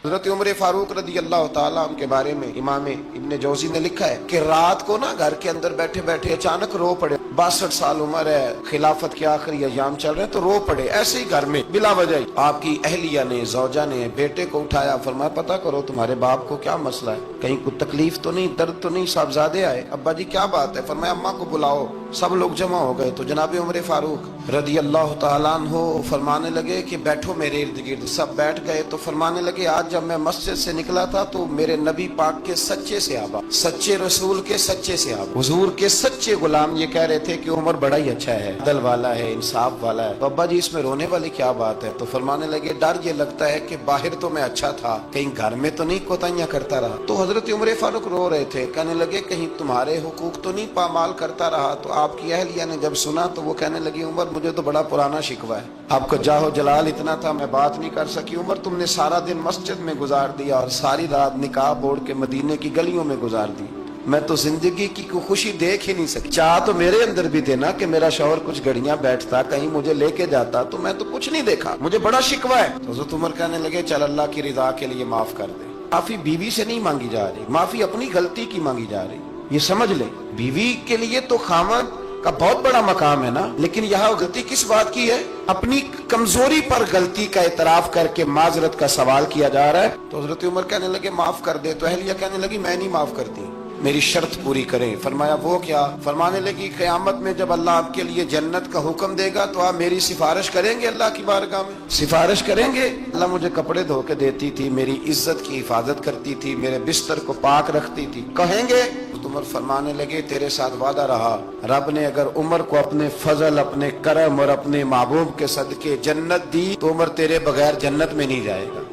حضرت عمر فاروق رضی اللہ تعالیٰ عنہ کے بارے میں امام ابن جوزی نے لکھا ہے کہ رات کو نا گھر کے اندر بیٹھے بیٹھے اچانک رو پڑے. 62 سال عمر ہے, خلافت کے آخری ایام چل رہے ہیں, تو رو پڑے ایسے ہی گھر میں بلا وجہ. آپ کی اہلیہ نے, زوجہ نے بیٹے کو اٹھایا, فرمایا پتہ کرو تمہارے باپ کو کیا مسئلہ ہے, کہیں کوئی تکلیف تو نہیں, درد تو نہیں, صاحبزادے آئے. ابا جی کیا بات ہے؟ فرمایا اماں کو بلاؤ. سب لوگ جمع ہو گئے تو جناب عمر فاروق رضی اللہ تعالیٰ عنہ فرمانے لگے کہ بیٹھو میرے ارد گرد. سب بیٹھ گئے تو فرمانے لگے آج جب میں مسجد سے نکلا تھا تو میرے نبی پاک کے سچے صحابہ, سچے رسول کے سچے صحابہ, حضور کے سچے غلام یہ کہہ رہے تھے کہ عمر بڑا ہی اچھا ہے, عدل والا ہے, انصاف والا ہے. تو ابا جی اس میں رونے والی کیا بات ہے؟ تو فرمانے لگے ڈر یہ لگتا ہے کہ باہر تو میں اچھا تھا, کہیں گھر میں تو نہیں کوتاہیاں کرتا رہا. تو حضرت عمر فاروق رو رہے تھے, کہنے لگے کہیں تمہارے حقوق تو نہیں پامال کرتا رہا. تو آپ کی اہلیہ نے جب سنا تو وہ کہنے لگی عمر مجھے تو بڑا پرانا شکوہ ہے, آپ کا جاہ و جلال اتنا تھا میں بات نہیں کر سکی. عمر تم نے سارا دن مسجد میں گزار دیا اور ساری رات نقاب اوڑھ کے مدینے کی گلیوں میں گزار دی, میں تو زندگی کی کوئی خوشی دیکھ ہی نہیں سکی. چاہ تو میرے اندر بھی تھے نا کہ میرا شوہر کچھ گھڑیاں بیٹھتا, کہیں مجھے لے کے جاتا, تو میں تو کچھ نہیں دیکھا, مجھے بڑا شکوہ ہے. تو حضرت عمر کہنے لگے چل اللہ کی رضا کے لیے معاف کر دے. معافی بیوی سے نہیں مانگی جا رہی, معافی اپنی غلطی کی مانگی جا رہی. یہ سمجھ لے, بیوی کے لیے تو خاوند کا بہت بڑا مقام ہے نا, لیکن یہاں غلطی کس بات کی ہے؟ اپنی کمزوری پر غلطی کا اعتراف کر کے معذرت کا سوال کیا جا رہا ہے. تو حضرت عمر کہنے لگے معاف کر دے. تو اہلیہ کہنے لگی میں نہیں معاف کرتی, میری شرط پوری کریں. فرمایا وہ کیا؟ فرمانے لگی قیامت میں جب اللہ آپ کے لیے جنت کا حکم دے گا تو آپ میری سفارش کریں گے اللہ کی بارگاہ میں؟ سفارش کریں گے. اللہ مجھے کپڑے دھو کے دیتی تھی, میری عزت کی حفاظت کرتی تھی, میرے بستر کو پاک رکھتی تھی, کہیں گے؟ عمر فرمانے لگے تیرے ساتھ وعدہ رہا, رب نے اگر عمر کو اپنے فضل, اپنے کرم اور اپنے محبوب کے صدقے جنت دی تو عمر تیرے بغیر جنت میں نہیں جائے گا.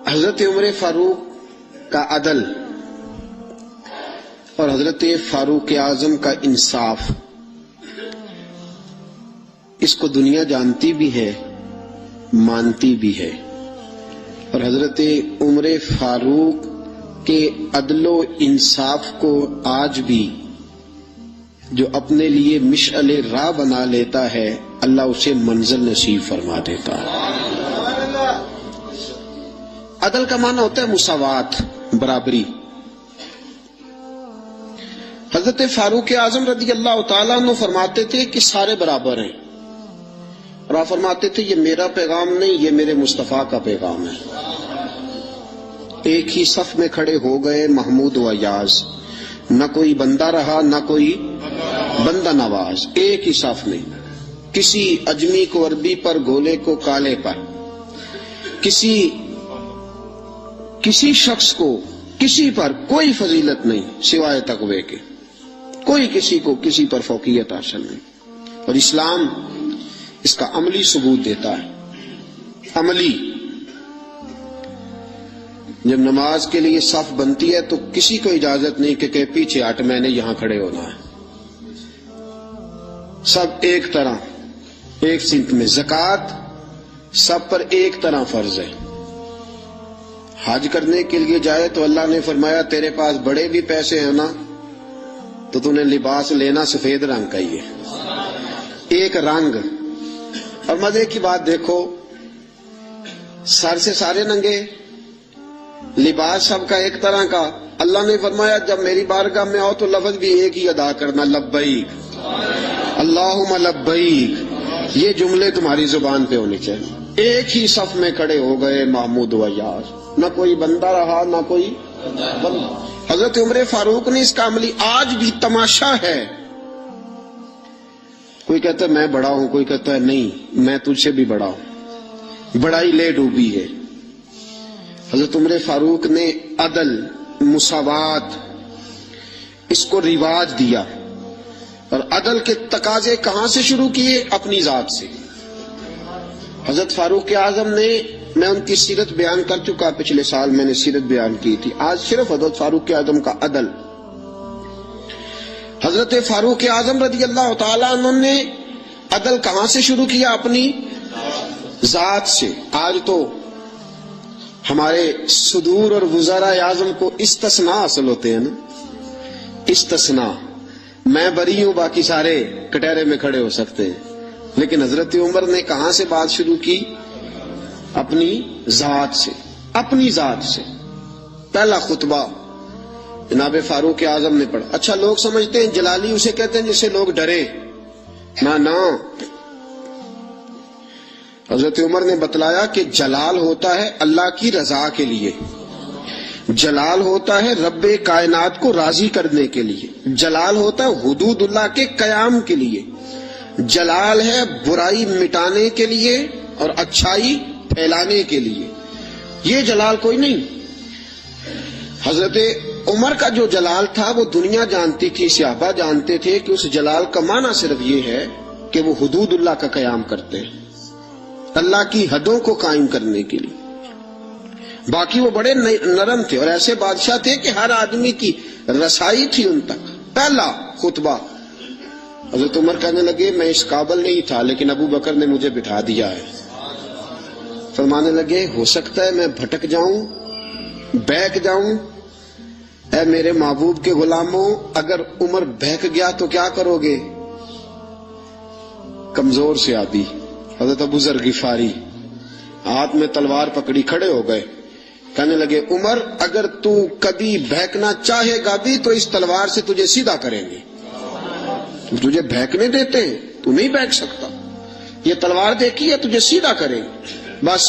حضرت عمر فاروق کا عدل اور حضرت فاروق اعظم کا انصاف, اس کو دنیا جانتی بھی ہے, مانتی بھی ہے. اور حضرت عمر فاروق کے عدل و انصاف کو آج بھی جو اپنے لیے مشعل راہ بنا لیتا ہے اللہ اسے منزل نصیب فرما دیتا ہے. عدل کا معنی ہوتا ہے مساوات, برابری. حضرت فاروق اعظم رضی اللہ تعالیٰ عنہ فرماتے تھے کہ سارے برابر ہیں, اور آپ فرماتے تھے یہ میرا پیغام نہیں, یہ میرے مصطفیٰ کا پیغام ہے. ایک ہی صف میں کھڑے ہو گئے محمود و ایاز, نہ کوئی بندہ رہا نہ کوئی بندہ نواز. ایک ہی صف میں, کسی اجمی کو عربی پر, گولے کو کالے پر, کسی شخص کو کسی پر کوئی فضیلت نہیں سوائے تقوی کے, کوئی کسی کو کسی پر فوقیت حاصل نہیں. اور اسلام اس کا عملی ثبوت دیتا ہے. عملی, جب نماز کے لیے صف بنتی ہے تو کسی کو اجازت نہیں کہ پیچھے ہٹ, میں نے یہاں کھڑے ہونا ہے. سب ایک طرح, ایک سمت میں. زکوٰۃ سب پر ایک طرح فرض ہے. حج کرنے کے لیے جائے تو اللہ نے فرمایا تیرے پاس بڑے بھی پیسے ہیں نا تو تو نے لباس لینا سفید رنگ کا ہی ہے, ایک رنگ. اور مزے کی بات دیکھو, سر سے سارے ننگے, لباس سب کا ایک طرح کا. اللہ نے فرمایا جب میری بارگاہ میں آؤ تو لفظ بھی ایک ہی ادا کرنا, لبیک اللہم لبیک. یہ جملے تمہاری زبان پہ ہونے چاہیے. ایک ہی صف میں کھڑے ہو گئے محمود و ایاز, نہ کوئی بندہ رہا نہ کوئی بندہ. حضرت عمر فاروق نے اس کا عملی آج بھی تماشا ہے. کوئی کہتا ہے میں بڑا ہوں, کوئی کہتا ہے نہیں میں تجھ سے بھی بڑا ہوں. بڑائی لے ڈوبی ہے. حضرت عمر فاروق نے عدل, مساوات, اس کو رواج دیا. اور عدل کے تقاضے کہاں سے شروع کیے؟ اپنی ذات سے. حضرت فاروق اعظم نے, میں ان کی سیرت بیان کر چکا, پچھلے سال میں نے سیرت بیان کی تھی. آج صرف حضرت فاروق اعظم کا عدل. حضرت فاروق اعظم رضی اللہ تعالیٰ عنہ نے عدل کہاں سے شروع کیا؟ اپنی ذات سے. آج تو ہمارے صدور اور وزراء اعظم کو استثناء حاصل ہوتے ہیں نا, استثناء. میں بری ہوں, باقی سارے کٹہرے میں کھڑے ہو سکتے ہیں. لیکن حضرت عمر نے کہاں سے بات شروع کی؟ اپنی ذات سے. اپنی ذات سے. پہلا خطبہ جناب فاروق اعظم نے پڑھا. اچھا لوگ سمجھتے ہیں جلالی اسے کہتے ہیں جس سے لوگ ڈرے. نہ حضرت عمر نے بتلایا کہ جلال ہوتا ہے اللہ کی رضا کے لیے، جلال ہوتا ہے رب کائنات کو راضی کرنے کے لیے، جلال ہوتا ہے حدود اللہ کے قیام کے لیے، جلال ہے برائی مٹانے کے لیے اور اچھائی پھیلانے کے لیے. یہ جلال کوئی نہیں. حضرت عمر کا جو جلال تھا وہ دنیا جانتی تھی، صحابہ جانتے تھے کہ اس جلال کا معنی صرف یہ ہے کہ وہ حدود اللہ کا قیام کرتے ہیں، اللہ کی حدوں کو قائم کرنے کے لیے. باقی وہ بڑے نرم تھے اور ایسے بادشاہ تھے کہ ہر آدمی کی رسائی تھی ان تک. پہلا خطبہ حضرت عمر کہنے لگے میں اس قابل نہیں تھا لیکن ابو بکر نے مجھے بٹھا دیا ہے. فرمانے لگے ہو سکتا ہے میں بھٹک جاؤں، بہک جاؤں. اے میرے محبوب کے غلاموں، اگر عمر بہک گیا تو کیا کرو گے؟ کمزور سے آدھی حضرت ابو ذر غفاری ہاتھ میں تلوار پکڑی کھڑے ہو گئے. کہنے لگے عمر اگر تو کبھی بہکنا چاہے گا بھی تو اس تلوار سے تجھے سیدھا کریں گے. تجھے بہکنے دیتے ہیں، تو نہیں بہک سکتا. یہ تلوار دیکھی ہے تجھے سیدھا کریں گے. بس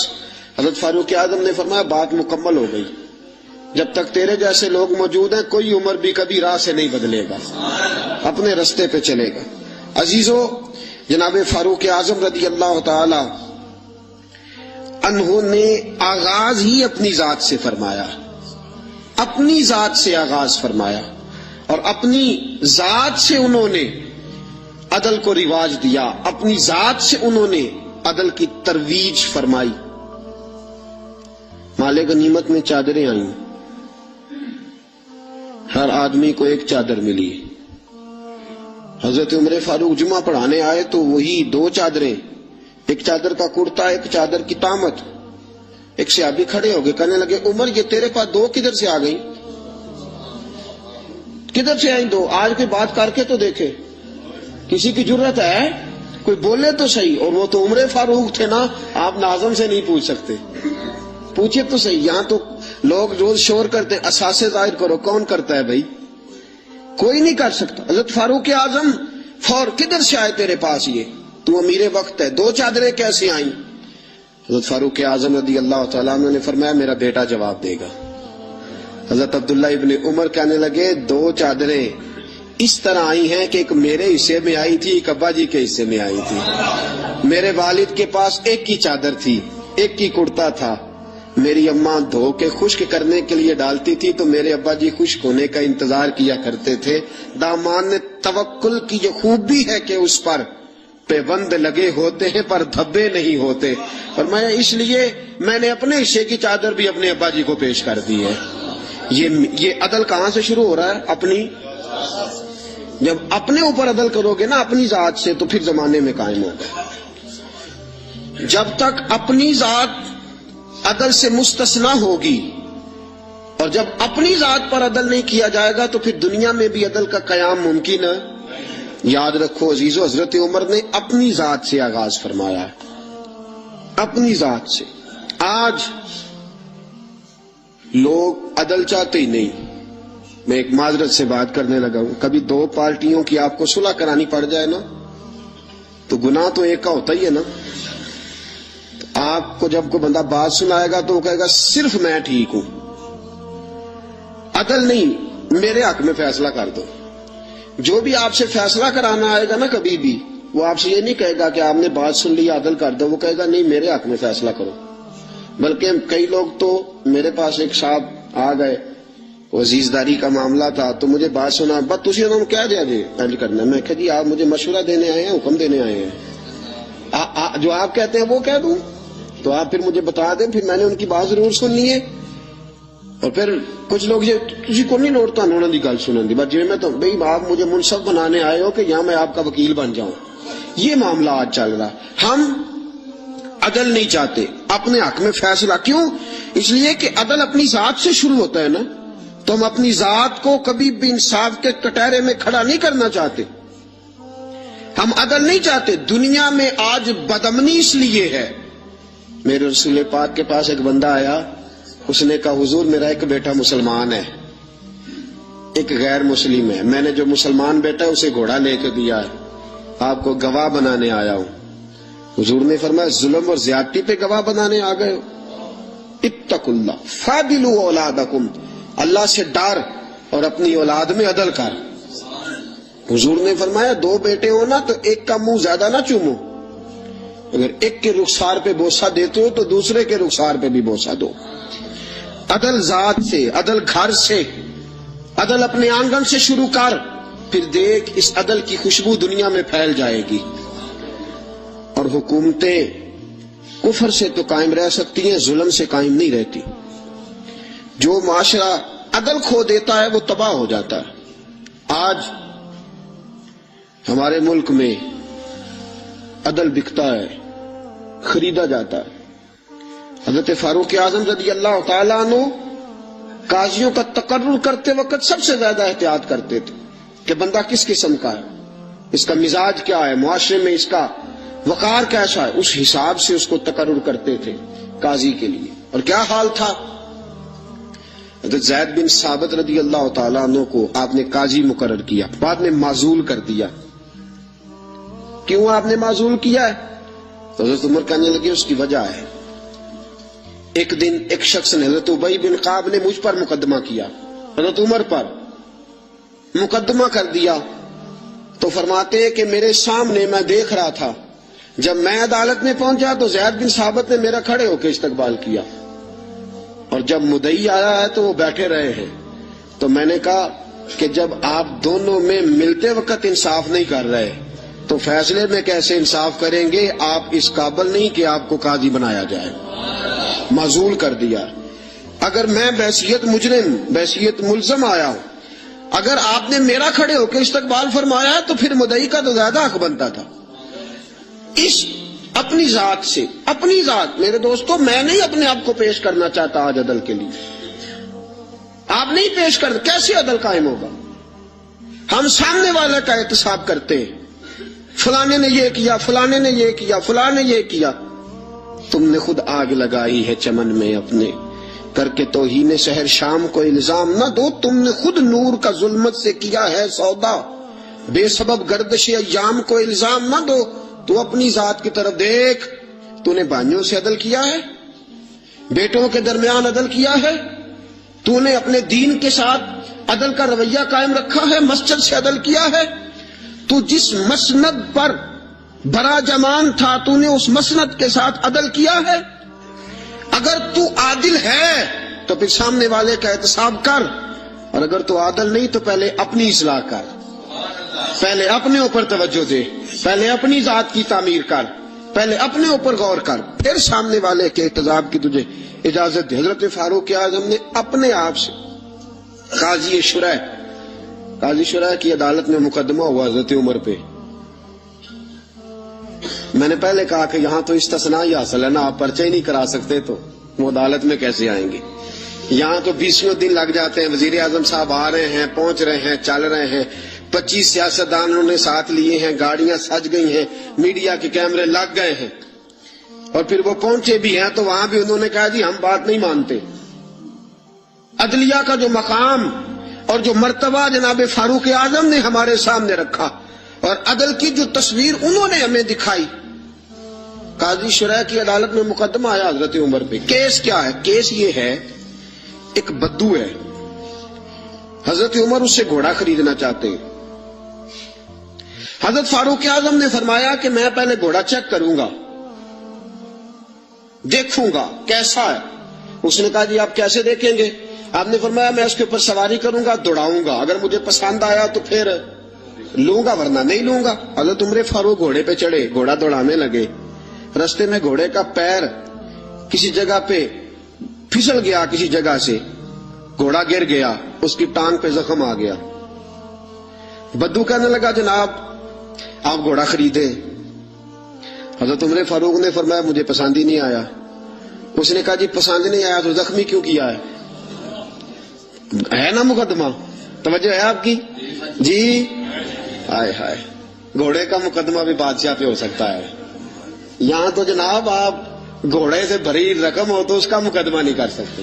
حضرت فاروق اعظم نے فرمایا بات مکمل ہو گئی. جب تک تیرے جیسے لوگ موجود ہیں کوئی عمر بھی کبھی راہ سے نہیں بدلے گا، اپنے رستے پہ چلے گا. عزیزو، جناب فاروق اعظم رضی اللہ تعالی انہوں نے آغاز ہی اپنی ذات سے فرمایا، اپنی ذات سے آغاز فرمایا اور اپنی ذات سے انہوں نے عدل کو رواج دیا، اپنی ذات سے انہوں نے عدل کی ترویج فرمائی. مال غنیمت میں چادریں آئیں، ہر آدمی کو ایک چادر ملی. حضرت عمر فاروق جمعہ پڑھانے آئے تو وہی دو چادریں، ایک چادر کا کرتا ایک چادر کی تامت. ایک صحابی کھڑے ہو گئے، کہنے لگے عمر یہ تیرے پاس دو کدھر سے آ گئی؟ کدھر سے آئیں دو؟ آج کوئی بات کر کے تو دیکھے، کسی کی جرت ہے کوئی بولے تو صحیح. اور وہ تو عمر فاروق تھے نا، آپ ناظم سے نہیں پوچھ سکتے، پوچھے تو صحیح. یہاں تو لوگ روز شور کرتے ہیں اساسے ظاہر کرو. کون کرتا ہے بھائی؟ کوئی نہیں کر سکتا. حضرت فاروق اعظم فور کدھر سے آئے تیرے پاس؟ یہ تو امیر وقت ہے، دو چادریں کیسے آئیں؟ حضرت فاروق اعظم رضی اللہ تعالیٰ عنہ نے فرمایا میرا بیٹا جواب دے گا. حضرت عبداللہ ابن عمر کہنے لگے دو چادریں اس طرح آئی ہیں کہ ایک میرے حصے میں آئی تھی، ایک ابا جی کے حصے میں آئی تھی. میرے والد کے پاس ایک کی چادر تھی، ایک کی کرتا تھا. میری اماں دھو کے خشک کرنے کے لیے ڈالتی تھی تو میرے ابا جی خشک ہونے کا انتظار کیا کرتے تھے. دامان نے توکل کی یہ خوبی ہے کہ اس پر پیبند لگے ہوتے ہیں پر دھبے نہیں ہوتے. فرمایا اس لیے میں نے اپنے حصے کی چادر بھی اپنے ابا جی کو پیش کر دی ہے. یہ عدل کہاں سے شروع ہو رہا ہے؟ اپنی. جب اپنے اوپر عدل کرو گے نا اپنی ذات سے تو پھر زمانے میں قائم ہوگا. جب تک اپنی ذات عدل سے مستثنا ہوگی اور جب اپنی ذات پر عدل نہیں کیا جائے گا تو پھر دنیا میں بھی عدل کا قیام ممکن ہے. یاد رکھو عزیزو، حضرت عمر نے اپنی ذات سے آغاز فرمایا، اپنی ذات سے. آج لوگ عدل چاہتے ہی نہیں. میں ایک معذرت سے بات کرنے لگا ہوں، کبھی دو پارٹیوں کی آپ کو صلح کرانی پڑ جائے نا تو گناہ تو ایک کا ہوتا ہی ہے نا. آپ کو جب کوئی بندہ بات سنائے گا تو وہ کہے گا صرف میں ٹھیک ہوں. عدل نہیں، میرے حق میں فیصلہ کر دو. جو بھی آپ سے فیصلہ کرانا آئے گا نا کبھی بھی وہ آپ سے یہ نہیں کہے گا کہ آپ نے بات سن لی عدل کر دو، وہ کہے گا نہیں میرے حق میں فیصلہ کرو. بلکہ کئی لوگ تو میرے پاس ایک صاحب آ گئے، عزیزداری کا معاملہ تھا تو مجھے بات سنا، بس تسی انہوں نے کیا دیا جی پہل کرنا. میں کہا جی آپ مجھے مشورہ دینے آئے ہیں، حکم دینے آئے ہیں، جو آپ کہتے ہیں وہ کہہ دوں تو آپ پھر مجھے بتا دیں. پھر میں نے ان کی بات ضرور سننی ہے. اور پھر کچھ لوگ یہ کسی کو نہیں لوٹتا انہوں نے گل سنن دی، بس جی میں تو بھائی آپ مجھے منصف بنانے آئے ہو کہ یہاں میں آپ کا وکیل بن جاؤں. یہ معاملہ آج چل رہا. ہم عدل نہیں چاہتے، اپنے حق میں فیصلہ. کیوں؟ اس لیے کہ عدل اپنی ذات سے شروع ہوتا ہے نا. تو ہم اپنی ذات کو کبھی بھی انصاف کے کٹہرے میں کھڑا نہیں کرنا چاہتے. ہم عدل نہیں چاہتے. دنیا میں آج بدامنی اس لیے ہے. میرے رسول پاک کے پاس ایک بندہ آیا، اس نے کہا حضور میرا ایک بیٹا مسلمان ہے, ایک غیر مسلم ہے, میں نے جو مسلمان بیٹا ہے اسے گھوڑا لے کے دیا ہے, آپ کو گواہ بنانے آیا ہوں. حضور نے فرمایا ظلم اور زیادتی پہ گواہ بنانے آ گئے ہو؟ اتقوا اللہ فاعدلوا اولادکم, اللہ سے ڈر اور اپنی اولاد میں عدل کر. حضور نے فرمایا دو بیٹے ہو نا تو ایک کا منہ زیادہ نہ چومو, اگر ایک کے رخسار پہ بوسہ دیتے ہو تو دوسرے کے رخسار پہ بھی بوسہ دو. عدل ذات سے, عدل گھر سے, عدل اپنے آنگن سے شروع کر, پھر دیکھ اس عدل کی خوشبو دنیا میں پھیل جائے گی. اور حکومتیں کفر سے تو قائم رہ سکتی ہیں, ظلم سے قائم نہیں رہتی. جو معاشرہ عدل کھو دیتا ہے وہ تباہ ہو جاتا ہے. آج ہمارے ملک میں عدل بکتا ہے, خریدا جاتا ہے. حضرت فاروق اعظم رضی اللہ تعالیٰ عنہ قاضیوں کا تقرر کرتے وقت سب سے زیادہ احتیاط کرتے تھے کہ بندہ کس قسم کا ہے, اس کا مزاج کیا ہے, معاشرے میں اس کا وقار کیسا ہے, اس حساب سے اس کو تقرر کرتے تھے قاضی کے لیے. اور کیا حال تھا, حضرت زید بن ثابت رضی اللہ تعالیٰ عنہ کو آپ نے قاضی مقرر کیا, بعد میں معزول کر دیا. کیوں آپ نے معزول کیا ہے؟ تو حضرت عمر کہنے لگے اس کی وجہ ہے. ایک دن ایک شخص نے, حضرت ابی بن کعب نے مجھ پر مقدمہ کیا, حضرت عمر پر مقدمہ کر دیا. تو فرماتے ہیں کہ میرے سامنے میں دیکھ رہا تھا, جب میں عدالت میں پہنچا تو زید بن ثابت نے میرا کھڑے ہو کے استقبال کیا, اور جب مدعی آیا ہے تو وہ بیٹھے رہے ہیں. تو میں نے کہا کہ جب آپ دونوں میں ملتے وقت انصاف نہیں کر رہے تو فیصلے میں کیسے انصاف کریں گے, آپ اس قابل نہیں کہ آپ کو قاضی بنایا جائے. معزول کر دیا. اگر میں بحیثیت مجرم, بحیثیت ملزم آیا ہوں, اگر آپ نے میرا کھڑے ہو کے استقبال فرمایا تو پھر مدعی کا تو زیادہ حق بنتا تھا. اس اپنی ذات سے, اپنی ذات, میرے دوستو میں نہیں اپنے آپ کو پیش کرنا چاہتا آج عدل کے لیے, آپ نہیں پیش کر, کیسے عدل قائم ہوگا؟ ہم سامنے والے کا احتساب کرتے ہیں, فلانے نے یہ کیا, فلانے نے یہ کیا, فلانے نے یہ کیا. تم نے خود آگ لگائی ہے چمن میں اپنے, کر کے توہین شہر شام کو الزام نہ دو. تم نے خود نور کا ظلمت سے کیا ہے سودا, بے سبب گردش ایام کو الزام نہ دو. تو اپنی ذات کی طرف دیکھ, تو نے بھائیوں سے عدل کیا ہے, بیٹوں کے درمیان عدل کیا ہے, تو نے اپنے دین کے ساتھ عدل کا رویہ قائم رکھا ہے, مسجد سے عدل کیا ہے. تو جس مسند پر برا جمان تھا تو نے اس مسند کے ساتھ عدل کیا ہے. اگر تو عادل ہے تو پھر سامنے والے کا احتساب کر, اور اگر تو عادل نہیں تو پہلے اپنی اصلاح کر, پہلے اپنے اوپر توجہ دے, پہلے اپنی ذات کی تعمیر کر, پہلے اپنے اوپر غور کر, پھر سامنے والے کے احتساب کی تجھے اجازت دے. حضرت فاروق اعظم نے اپنے آپ سے قاضی شرح کی عدالت میں مقدمہ ہوا حضرت عمر پہ. میں نے پہلے کہا کہ یہاں تو استثناء ہی حاصل ہے نا, آپ پرچہ ہی نہیں کرا سکتے تو وہ عدالت میں کیسے آئیں گے. یہاں تو 20 دن لگ جاتے ہیں, وزیر اعظم صاحب آ رہے ہیں, پہنچ رہے ہیں, چل رہے ہیں, 25 سیاستدانوں نے ساتھ لیے ہیں, گاڑیاں سج گئی ہیں, میڈیا کے کیمرے لگ گئے ہیں, اور پھر وہ پہنچے بھی ہیں تو وہاں بھی انہوں نے کہا جی ہم بات نہیں مانتے. عدلیہ کا جو مقام اور جو مرتبہ جناب فاروق اعظم نے ہمارے سامنے رکھا, اور عدل کی جو تصویر انہوں نے ہمیں دکھائی. قاضی شرح کی عدالت میں مقدمہ آیا حضرت عمر پہ. کیس کیا ہے؟ کیس یہ ہے, ایک بدو ہے, حضرت عمر اس سے گھوڑا خریدنا چاہتے ہیں. حضرت فاروق اعظم نے فرمایا کہ میں پہلے گھوڑا چیک کروں گا, دیکھوں گا کیسا ہے. اس نے کہا جی آپ کیسے دیکھیں گے؟ آپ نے فرمایا میں اس کے اوپر سواری کروں گا, دوڑاؤں گا, اگر مجھے پسند آیا تو پھر لوں گا ورنہ نہیں لوں گا. حضرت عمر فاروق گھوڑے پہ چڑھے, گھوڑا دوڑانے لگے. رستے میں گھوڑے کا پیر کسی جگہ پہ پھسل گیا, کسی جگہ سے گھوڑا گر گیا, اس کی ٹانگ پہ زخم آ گیا. بدو کہنے لگا جناب آپ گھوڑا خریدے. حضرت عمر فاروق نے فرمایا مجھے پسند ہی نہیں آیا. اس نے کہا جی پسند نہیں آیا تو زخمی کیوں کیا ہے نا مقدمہ, توجہ ہے آپ کی جی. ہائے ہائے, گھوڑے کا مقدمہ بھی بادشاہ پہ ہو سکتا ہے. یہاں تو جناب آپ گھوڑے سے بھری رقم ہو تو اس کا مقدمہ نہیں کر سکتے.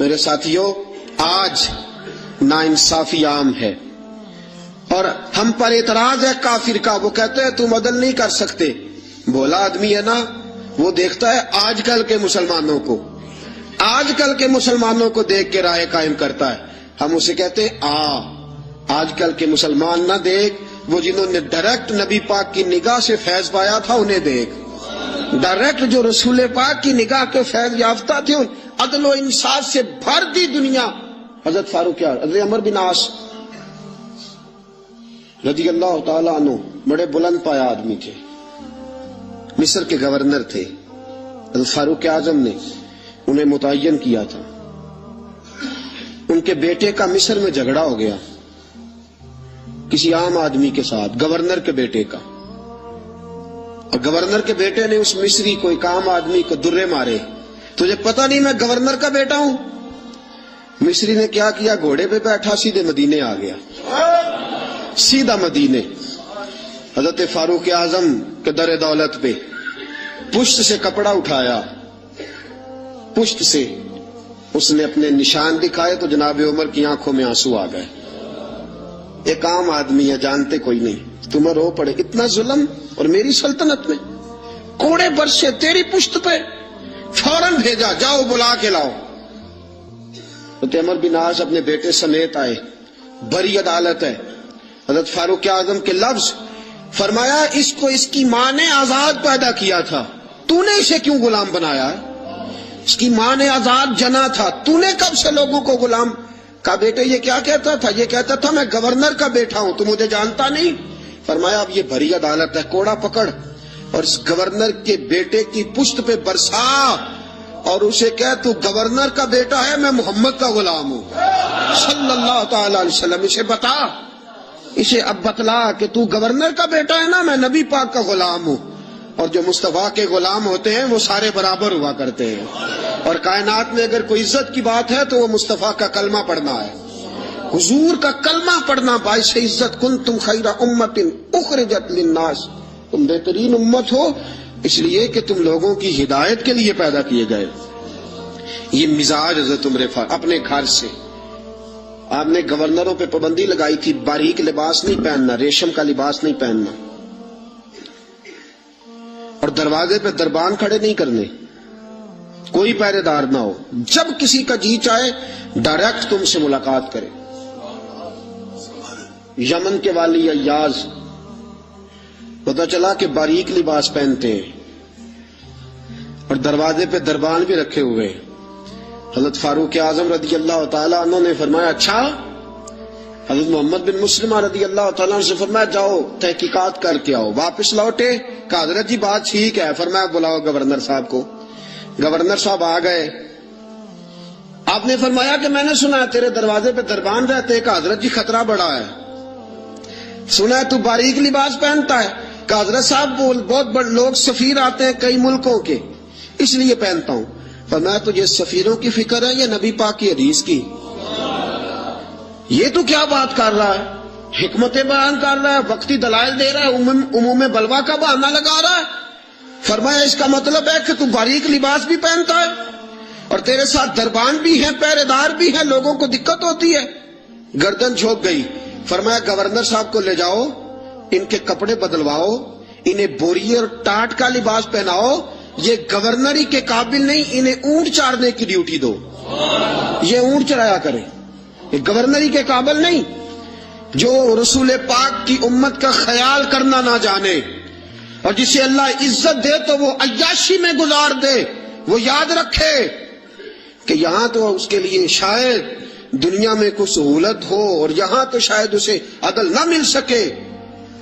میرے ساتھیوں، آج ناانصافی عام ہے اور ہم پر اعتراض ہے کافر کا، وہ کہتے ہیں تم عدل نہیں کر سکتے. بولا آدمی ہے نا، وہ دیکھتا ہے آج کل کے مسلمانوں کو، آج کل کے مسلمانوں کو دیکھ کے رائے قائم کرتا ہے. ہم اسے کہتے ہیں آج کل کے مسلمان نہ دیکھ، وہ جنہوں نے ڈائریکٹ نبی پاک کی نگاہ سے فیض پایا تھا انہیں دیکھ. ڈائریکٹ جو رسول پاک کی نگاہ کے فیض یافتہ تھے، عدل و انصاف سے بھر دی دنیا. حضرت فاروق اعظم، حضرت عمر بن عاص رضی اللہ تعالیٰ عنہ بڑے بلند پایا آدمی تھے، مصر کے گورنر تھے. حضرت فاروق اعظم نے انہیں متعین کیا تھا. ان کے بیٹے کا مصر میں جھگڑا ہو گیا کسی عام آدمی کے ساتھ، گورنر کے بیٹے کا، اور گورنر کے بیٹے نے اس مصری کو، ایک عام آدمی کو درے مارے. تجھے پتہ نہیں میں گورنر کا بیٹا ہوں؟ مصری نے کیا کیا، گھوڑے پہ بیٹھا سیدھے مدینے آ گیا، سیدھا مدینے. حضرت فاروق اعظم کے در دولت پہ پشت سے کپڑا اٹھایا، پشت سے اس نے اپنے نشان دکھائے تو جناب عمر کی آنکھوں میں آنسو آ گئے. ایک عام آدمی ہے، جانتے کوئی نہیں، تمہیں رو پڑے اتنا ظلم، اور میری سلطنت میں کوڑے برسے تیری پشت پہ. فوراً بھیجا، جاؤ بلا کے لاؤ. حضرت عمر بن عاص اپنے بیٹے سمیت آئے، بری عدالت ہے. حضرت فاروق اعظم کے لفظ، فرمایا اس کو اس کی ماں نے آزاد پیدا کیا تھا، تو نے اسے کیوں غلام بنایا ہے؟ اس کی ماں نے آزاد جنا تھا، تو نے کب سے لوگوں کو غلام کا؟ بیٹے یہ کیا کہتا تھا؟ یہ کہتا تھا میں گورنر کا بیٹا ہوں، تو مجھے جانتا نہیں. فرمایا اب یہ بھری عدالت ہے، کوڑا پکڑ اور اس گورنر کے بیٹے کی پشت پہ برسا اور اسے کہہ تو گورنر کا بیٹا ہے، میں محمد کا غلام ہوں صلی اللہ تعالی علیہ وسلم. اسے بتا، اسے اب بتلا کہ تو گورنر کا بیٹا ہے نا، میں نبی پاک کا غلام ہوں. اور جو مصطفیٰ کے غلام ہوتے ہیں وہ سارے برابر ہوا کرتے ہیں، اور کائنات میں اگر کوئی عزت کی بات ہے تو وہ مصطفیٰ کا کلمہ پڑھنا ہے. حضور کا کلمہ پڑھنا باعث عزت. کنتم خیر امت اخرجت للناس، تم بہترین امت ہو اس لیے کہ تم لوگوں کی ہدایت کے لیے پیدا کیے گئے. یہ مزاج حضرت عمر فاروق اپنے گھر سے. آپ نے گورنروں پہ پابندی لگائی تھی، باریک لباس نہیں پہننا، ریشم کا لباس نہیں پہننا، اور دروازے پہ دربان کھڑے نہیں کرنے، کوئی پہرے دار نہ ہو. جب کسی کا جی چاہے ڈائریکٹ تم سے ملاقات کرے. یمن کے والی ایاز پتہ چلا کہ باریک لباس پہنتے ہیں اور دروازے پہ دربان بھی رکھے ہوئے. حضرت فاروق اعظم رضی اللہ تعالیٰ عنہ نے فرمایا اچھا. حضرت محمد بن مسلمہ رضی اللہ تعالیٰ عنہ سے فرمایا جاؤ تحقیقات کر کے آؤ. واپس لوٹے، کہا حضرت جی بات ٹھیک ہے. فرمایا بلاؤ گورنر صاحب کو. گورنر صاحب آ گئے. آپ نے فرمایا کہ میں نے سنا ہے تیرے دروازے پہ دربان رہتے. کہا حضرت جی خطرہ بڑا ہے. سنا ہے تو باریک لباس پہنتا ہے. کہا حضرت صاحب بہت بڑے لوگ سفیر آتے ہیں کئی ملکوں کے، اس لیے پہنتا ہوں. فرمایا تجھے سفیروں کی فکر ہے یا نبی پاک کی حدیث کی؟ یہ تو کیا بات کر رہا ہے، حکمتیں بیان کر رہا ہے، وقتی دلائل دے رہا ہے، عموم بلوا کا بہانہ لگا رہا ہے. فرمایا اس کا مطلب ہے کہ تو باریک لباس بھی پہنتا ہے اور تیرے ساتھ دربان بھی ہیں، پہرے دار بھی ہیں، لوگوں کو دقت ہوتی ہے. گردن جھک گئی. فرمایا گورنر صاحب کو لے جاؤ، ان کے کپڑے بدلواؤ، انہیں بوری اور ٹاٹ کا لباس پہناؤ. یہ گورنری کے قابل نہیں، انہیں اونٹ چارنے کی ڈیوٹی دو، یہ اونٹ چرایا کریں. یہ گورنری کے قابل نہیں. جو رسول پاک کی امت کا خیال کرنا نہ جانے اور جسے اللہ عزت دے تو وہ عیاشی میں گزار دے، وہ یاد رکھے کہ یہاں تو اس کے لیے شاید دنیا میں کچھ سہولت ہو اور یہاں تو شاید اسے عدل نہ مل سکے،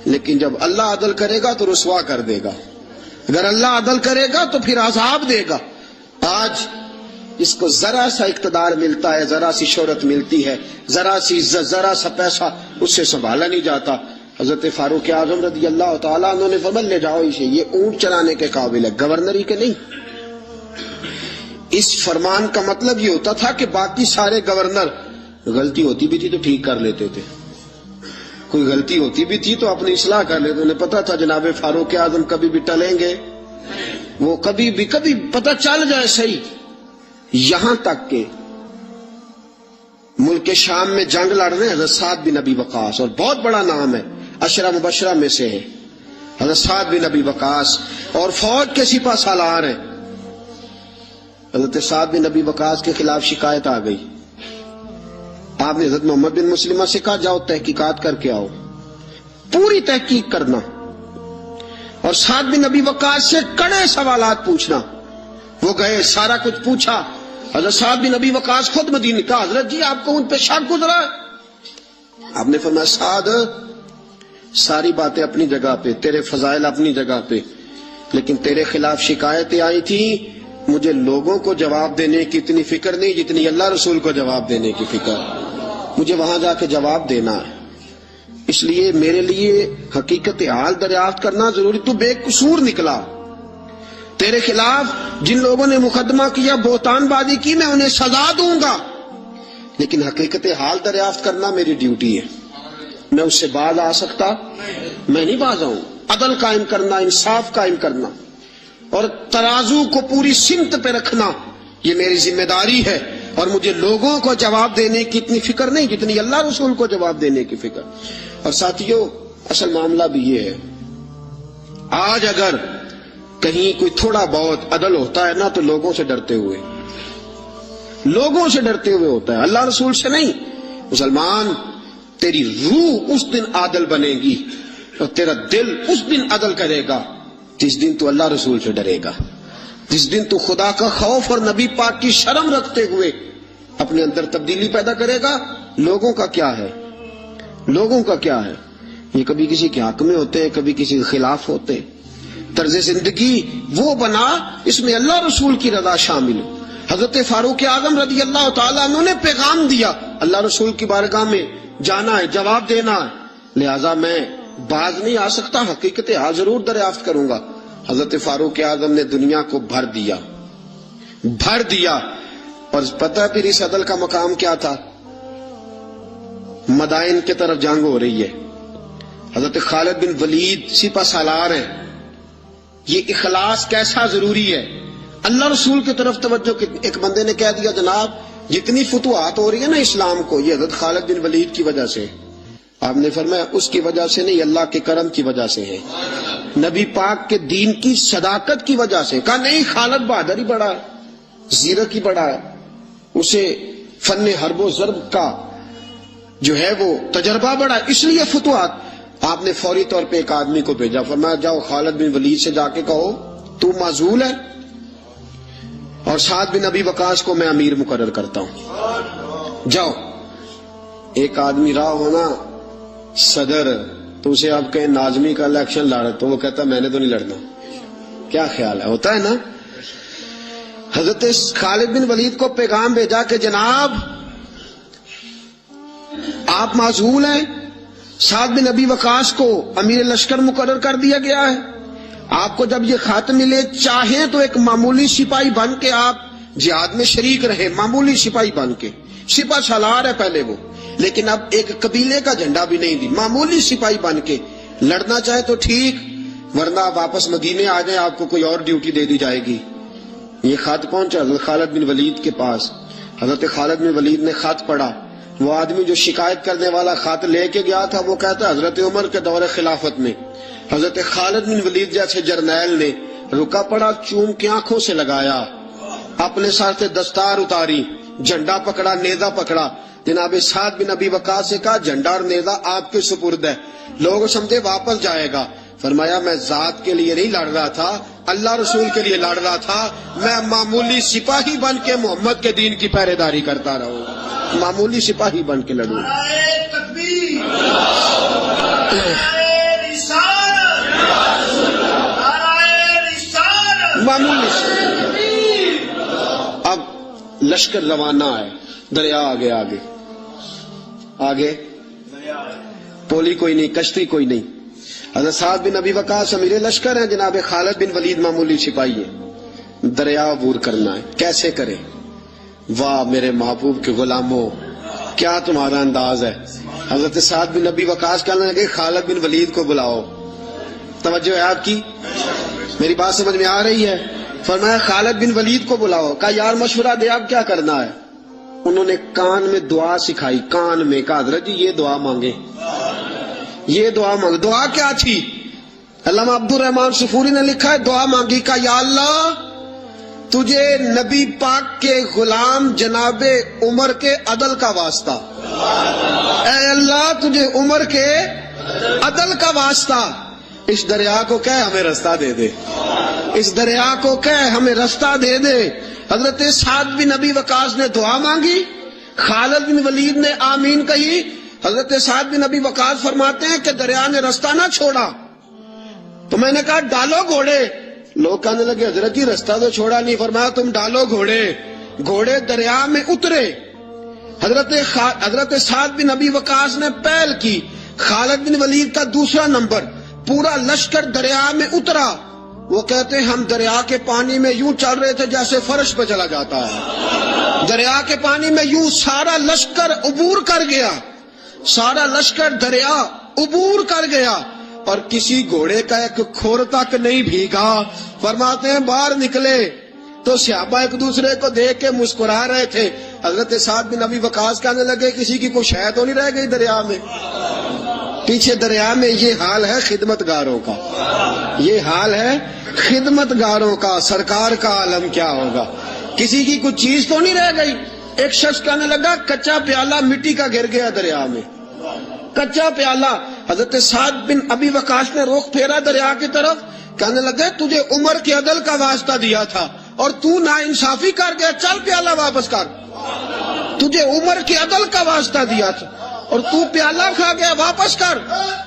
لیکن جب اللہ عدل کرے گا تو رسوا کر دے گا. اگر اللہ عدل کرے گا تو پھر عذاب دے گا. آج اس کو ذرا سا اقتدار ملتا ہے، ذرا سی شہرت ملتی ہے، ذرا سی عزت، ذرا سا پیسہ، اس سے سنبھالا نہیں جاتا. حضرت فاروق اعظم رضی اللہ تعالیٰ عنہ نے فرمایا لے جاؤ اسے، یہ اونٹ چلانے کے قابل ہے، گورنری کے نہیں. اس فرمان کا مطلب یہ ہوتا تھا کہ باقی سارے گورنر غلطی ہوتی بھی تھی تو ٹھیک کر لیتے تھے، کوئی غلطی ہوتی بھی تھی تو اپنی اصلاح کر لیتے. انہیں پتا تھا جناب فاروق اعظم کبھی بھی ٹلیں گے، وہ کبھی بھی پتہ چل جائے صحیح. یہاں تک کہ ملک شام میں جنگ لڑ رہے ہیں حضرت سعد بن ابی وقاص، اور بہت بڑا نام ہے، عشرہ مبشرہ میں سے ہے حضرت سعد بن ابی وقاص، اور فوج کے سپہ سالار ہیں۔ حضرت سعد بن ابی وقاص کے خلاف شکایت آ گئی، آپ نے حضرت محمد بن مسلمہ سے کہا جاؤ تحقیقات کر کے آؤ، پوری تحقیق کرنا، اور سعد بن ابی وقاص سے کڑے سوالات پوچھنا۔ وہ گئے، سارا کچھ پوچھا۔ حضرت سعد بن ابی وقاص خود مدینے کا، حضرت جی آپ کو ان پہ شک گزرا ہے؟ آپ نے فرمایا سعد، ساری باتیں اپنی جگہ پہ، تیرے فضائل اپنی جگہ پہ، لیکن تیرے خلاف شکایتیں آئی تھی، مجھے لوگوں کو جواب دینے کی اتنی فکر نہیں جتنی اللہ رسول کو جواب دینے کی فکر، مجھے وہاں جا کے جواب دینا ہے، اس لیے میرے لیے حقیقت حال دریافت کرنا ضروری۔ تو بے قصور نکلا، تیرے خلاف جن لوگوں نے مقدمہ کیا، بہتان بازی کی، میں انہیں سزا دوں گا، لیکن حقیقت حال دریافت کرنا میری ڈیوٹی ہے۔ میں اس سے باز آ سکتا؟ میں نہیں باز آؤں۔ عدل قائم کرنا، انصاف قائم کرنا، اور ترازو کو پوری سمت پہ رکھنا، یہ میری ذمہ داری ہے، اور مجھے لوگوں کو جواب دینے کی اتنی فکر نہیں جتنی اللہ رسول کو جواب دینے کی فکر۔ اور ساتھیو، اصل معاملہ بھی یہ ہے، آج اگر کہیں کوئی تھوڑا بہت عدل ہوتا ہے نا تو لوگوں سے ڈرتے ہوئے ہوتا ہے، اللہ رسول سے نہیں۔ مسلمان، تیری روح اس دن عادل بنے گی اور تیرا دل اس دن عدل کرے گا جس دن تو اللہ رسول سے ڈرے گا، جس دن تو خدا کا خوف اور نبی پاک کی شرم رکھتے ہوئے اپنے اندر تبدیلی پیدا کرے گا۔ لوگوں کا کیا ہے؟ یہ کبھی کسی کے حق میں ہوتے ہیں، کبھی کسی کے خلاف ہوتے ہیں۔ طرز زندگی وہ بنا اس میں اللہ رسول کی رضا شامل ہو۔ حضرت فاروق اعظم رضی اللہ تعالیٰ عنہ نے پیغام دیا، اللہ رسول کی بارگاہ میں جانا ہے، جواب دینا ہے، لہذا میں باز نہیں آ سکتا، حقیقت حال ضرور دریافت کروں گا۔ حضرت فاروق اعظم نے دنیا کو بھر دیا، اور پتہ پھر اس عدل کا مقام کیا تھا؟ مدائن کی طرف جنگ ہو رہی ہے، حضرت خالد بن ولید سپہ سالار ہیں۔ یہ اخلاص کیسا ضروری ہے، اللہ رسول کی طرف توجہ۔ ایک بندے نے کہہ دیا جناب جتنی فتوحات ہو رہی ہے نا اسلام کو، یہ حضرت خالد بن ولید کی وجہ سے۔ آپ نے فرمایا اس کی وجہ سے نہیں، اللہ کے کرم کی وجہ سے ہے، نبی پاک کے دین کی صداقت کی وجہ سے۔ کہا نہیں، خالد بہادر ہی بڑا ہے، زیرک ہی بڑا ہے، اسے فن حرب و ضرب کا جو ہے وہ تجربہ بڑا ہے، اس لیے فتوحات۔ آپ نے فوری طور پہ ایک آدمی کو بھیجا، فرمایا جاؤ خالد بن ولید سے جا کے کہو تو معزول ہے، اور سعد بن ابی وقاص کو میں امیر مقرر کرتا ہوں، جاؤ۔ ایک آدمی رہا ہونا صدر، تو اسے آپ کہیں ناظمی کا الیکشن لڑ، تو وہ کہتا میں نے تو نہیں لڑنا۔ کیا خیال ہے؟ ہوتا ہے نا۔ حضرت خالد بن ولید کو پیغام بھیجا کہ جناب آپ معزول ہیں، سعد بن ابی وقاص کو امیر لشکر مقرر کر دیا گیا ہے، آپ کو جب یہ خط ملے چاہیں تو ایک معمولی سپاہی بن کے آپ جہاد میں شریک رہے، معمولی سپاہی بن کے، سپہ سالار ہے پہلے وہ، لیکن اب ایک قبیلے کا جھنڈا بھی نہیں دی، معمولی سپاہی بن کے لڑنا چاہے تو ٹھیک، ورنہ آپ واپس مدینے آ جائیں، آپ کو کوئی اور ڈیوٹی دے دی جائے گی۔ یہ خط پہنچا حضرت خالد بن ولید کے پاس، حضرت خالد بن ولید نے خط پڑھا۔ وہ آدمی جو شکایت کرنے والا خط لے کے گیا تھا وہ کہتا حضرت عمر کے دور خلافت میں حضرت خالد بن ولید جیسے جرنیل نے رکا پڑا، چوم کے آنکھوں سے لگایا، اپنے سر سے دستار اتاری، جھنڈا پکڑا، نیزہ پکڑا، جناب سعد بن ابی وقاص سے کہا جھنڈا اور نیزہ آپ کے سپرد ہے، لوگ سمجھے واپس جائے گا۔ فرمایا میں ذات کے لیے نہیں لڑ رہا تھا، اللہ رسول کے لیے لڑ رہا تھا، میں معمولی سپاہی بن کے محمد کے دین کی پہرے داری کرتا رہوں، معمولی سپاہی بن کے لڑوں۔ معمولی اب لشکر روانہ ہے، دریا آگے آگے آگے، پولی کوئی نہیں، کشتی کوئی نہیں۔ حضرت سعد بن ابی وقاص امیر لشکر ہیں، جناب خالد بن ولید معمولی سپاہی ہے، دریا عبور کرنا ہے، کیسے کرے؟ واہ میرے محبوب کے غلاموں، کیا تمہارا انداز ہے۔ حضرت سعد بن ابی وقاص کہنے لگے خالد بن ولید کو بلاؤ۔ توجہ ہے آپ کی؟ میری بات سمجھ میں آ رہی ہے؟ فرمایا خالد بن ولید کو بلاؤ۔ کہا یار مشورہ دے، اب کیا کرنا ہے؟ انہوں نے کان میں دعا سکھائی, کان میں کہا حضرت جی یہ دعا مانگے, یہ دعا مانگے. دعا کیا تھی؟ علامہ عبد الرحمان صفوری نے لکھا ہے دعا مانگی کا یا اللہ تجھے نبی پاک کے غلام جناب عمر کے عدل کا واسطہ, اے اللہ تجھے عمر کے عدل کا واسطہ, اس دریا کو کہہ ہمیں رستہ دے دے, اس دریا کو کہہ ہمیں رستہ دے دے. حضرت سعد بن ابی وقاص نے دعا مانگی, خالد بن ولید نے آمین کہی. حضرت سعد بن ابی وقاص فرماتے ہیں کہ دریا نے رستہ نہ چھوڑا تو میں نے کہا ڈالو گھوڑے. لوگ کہنے لگے حضرت جی رستہ تو چھوڑا نہیں. فرمایا تم ڈالو گھوڑے. گھوڑے دریا میں اترے. حضرت سعد بن ابی وقاص نے پہل کی, خالد بن ولید کا دوسرا نمبر, پورا لشکر دریا میں اترا. وہ کہتے ہیں ہم دریا کے پانی میں یوں چل رہے تھے جیسے فرش پہ چلا جاتا ہے. دریا کے پانی میں یوں سارا لشکر عبور کر گیا, سارا لشکر دریا عبور کر گیا اور کسی گھوڑے کا ایک کھور تک نہیں بھیگا. فرماتے ہیں باہر نکلے تو صحابہ ایک دوسرے کو دیکھ کے مسکرا رہے تھے. حضرت سعد بن ابی وقاص کہنے لگے کسی کی کوئی شے تو نہیں رہ گئی دریا میں. پیچھے دریا میں یہ حال ہے خدمت گاروں کا, یہ حال ہے خدمت گاروں کا. سرکار کا عالم کیا ہوگا, کسی کی کوئی چیز تو نہیں رہ گئی. ایک شخص کہنے لگا کچا پیالہ مٹی کا گر گیا دریا میں, کچا پیالہ. حضرت سعد بن ابی وقاص نے رخ پھیرا دریا کی طرف, کہنے لگے تجھے عمر کے عدل کا واسطہ دیا تھا اور تو ناانصافی کر گیا, چل پیالہ واپس کر. تجھے عمر کے عدل کا واسطہ دیا تھا اور تو پیالہ کھا گیا, واپس کر.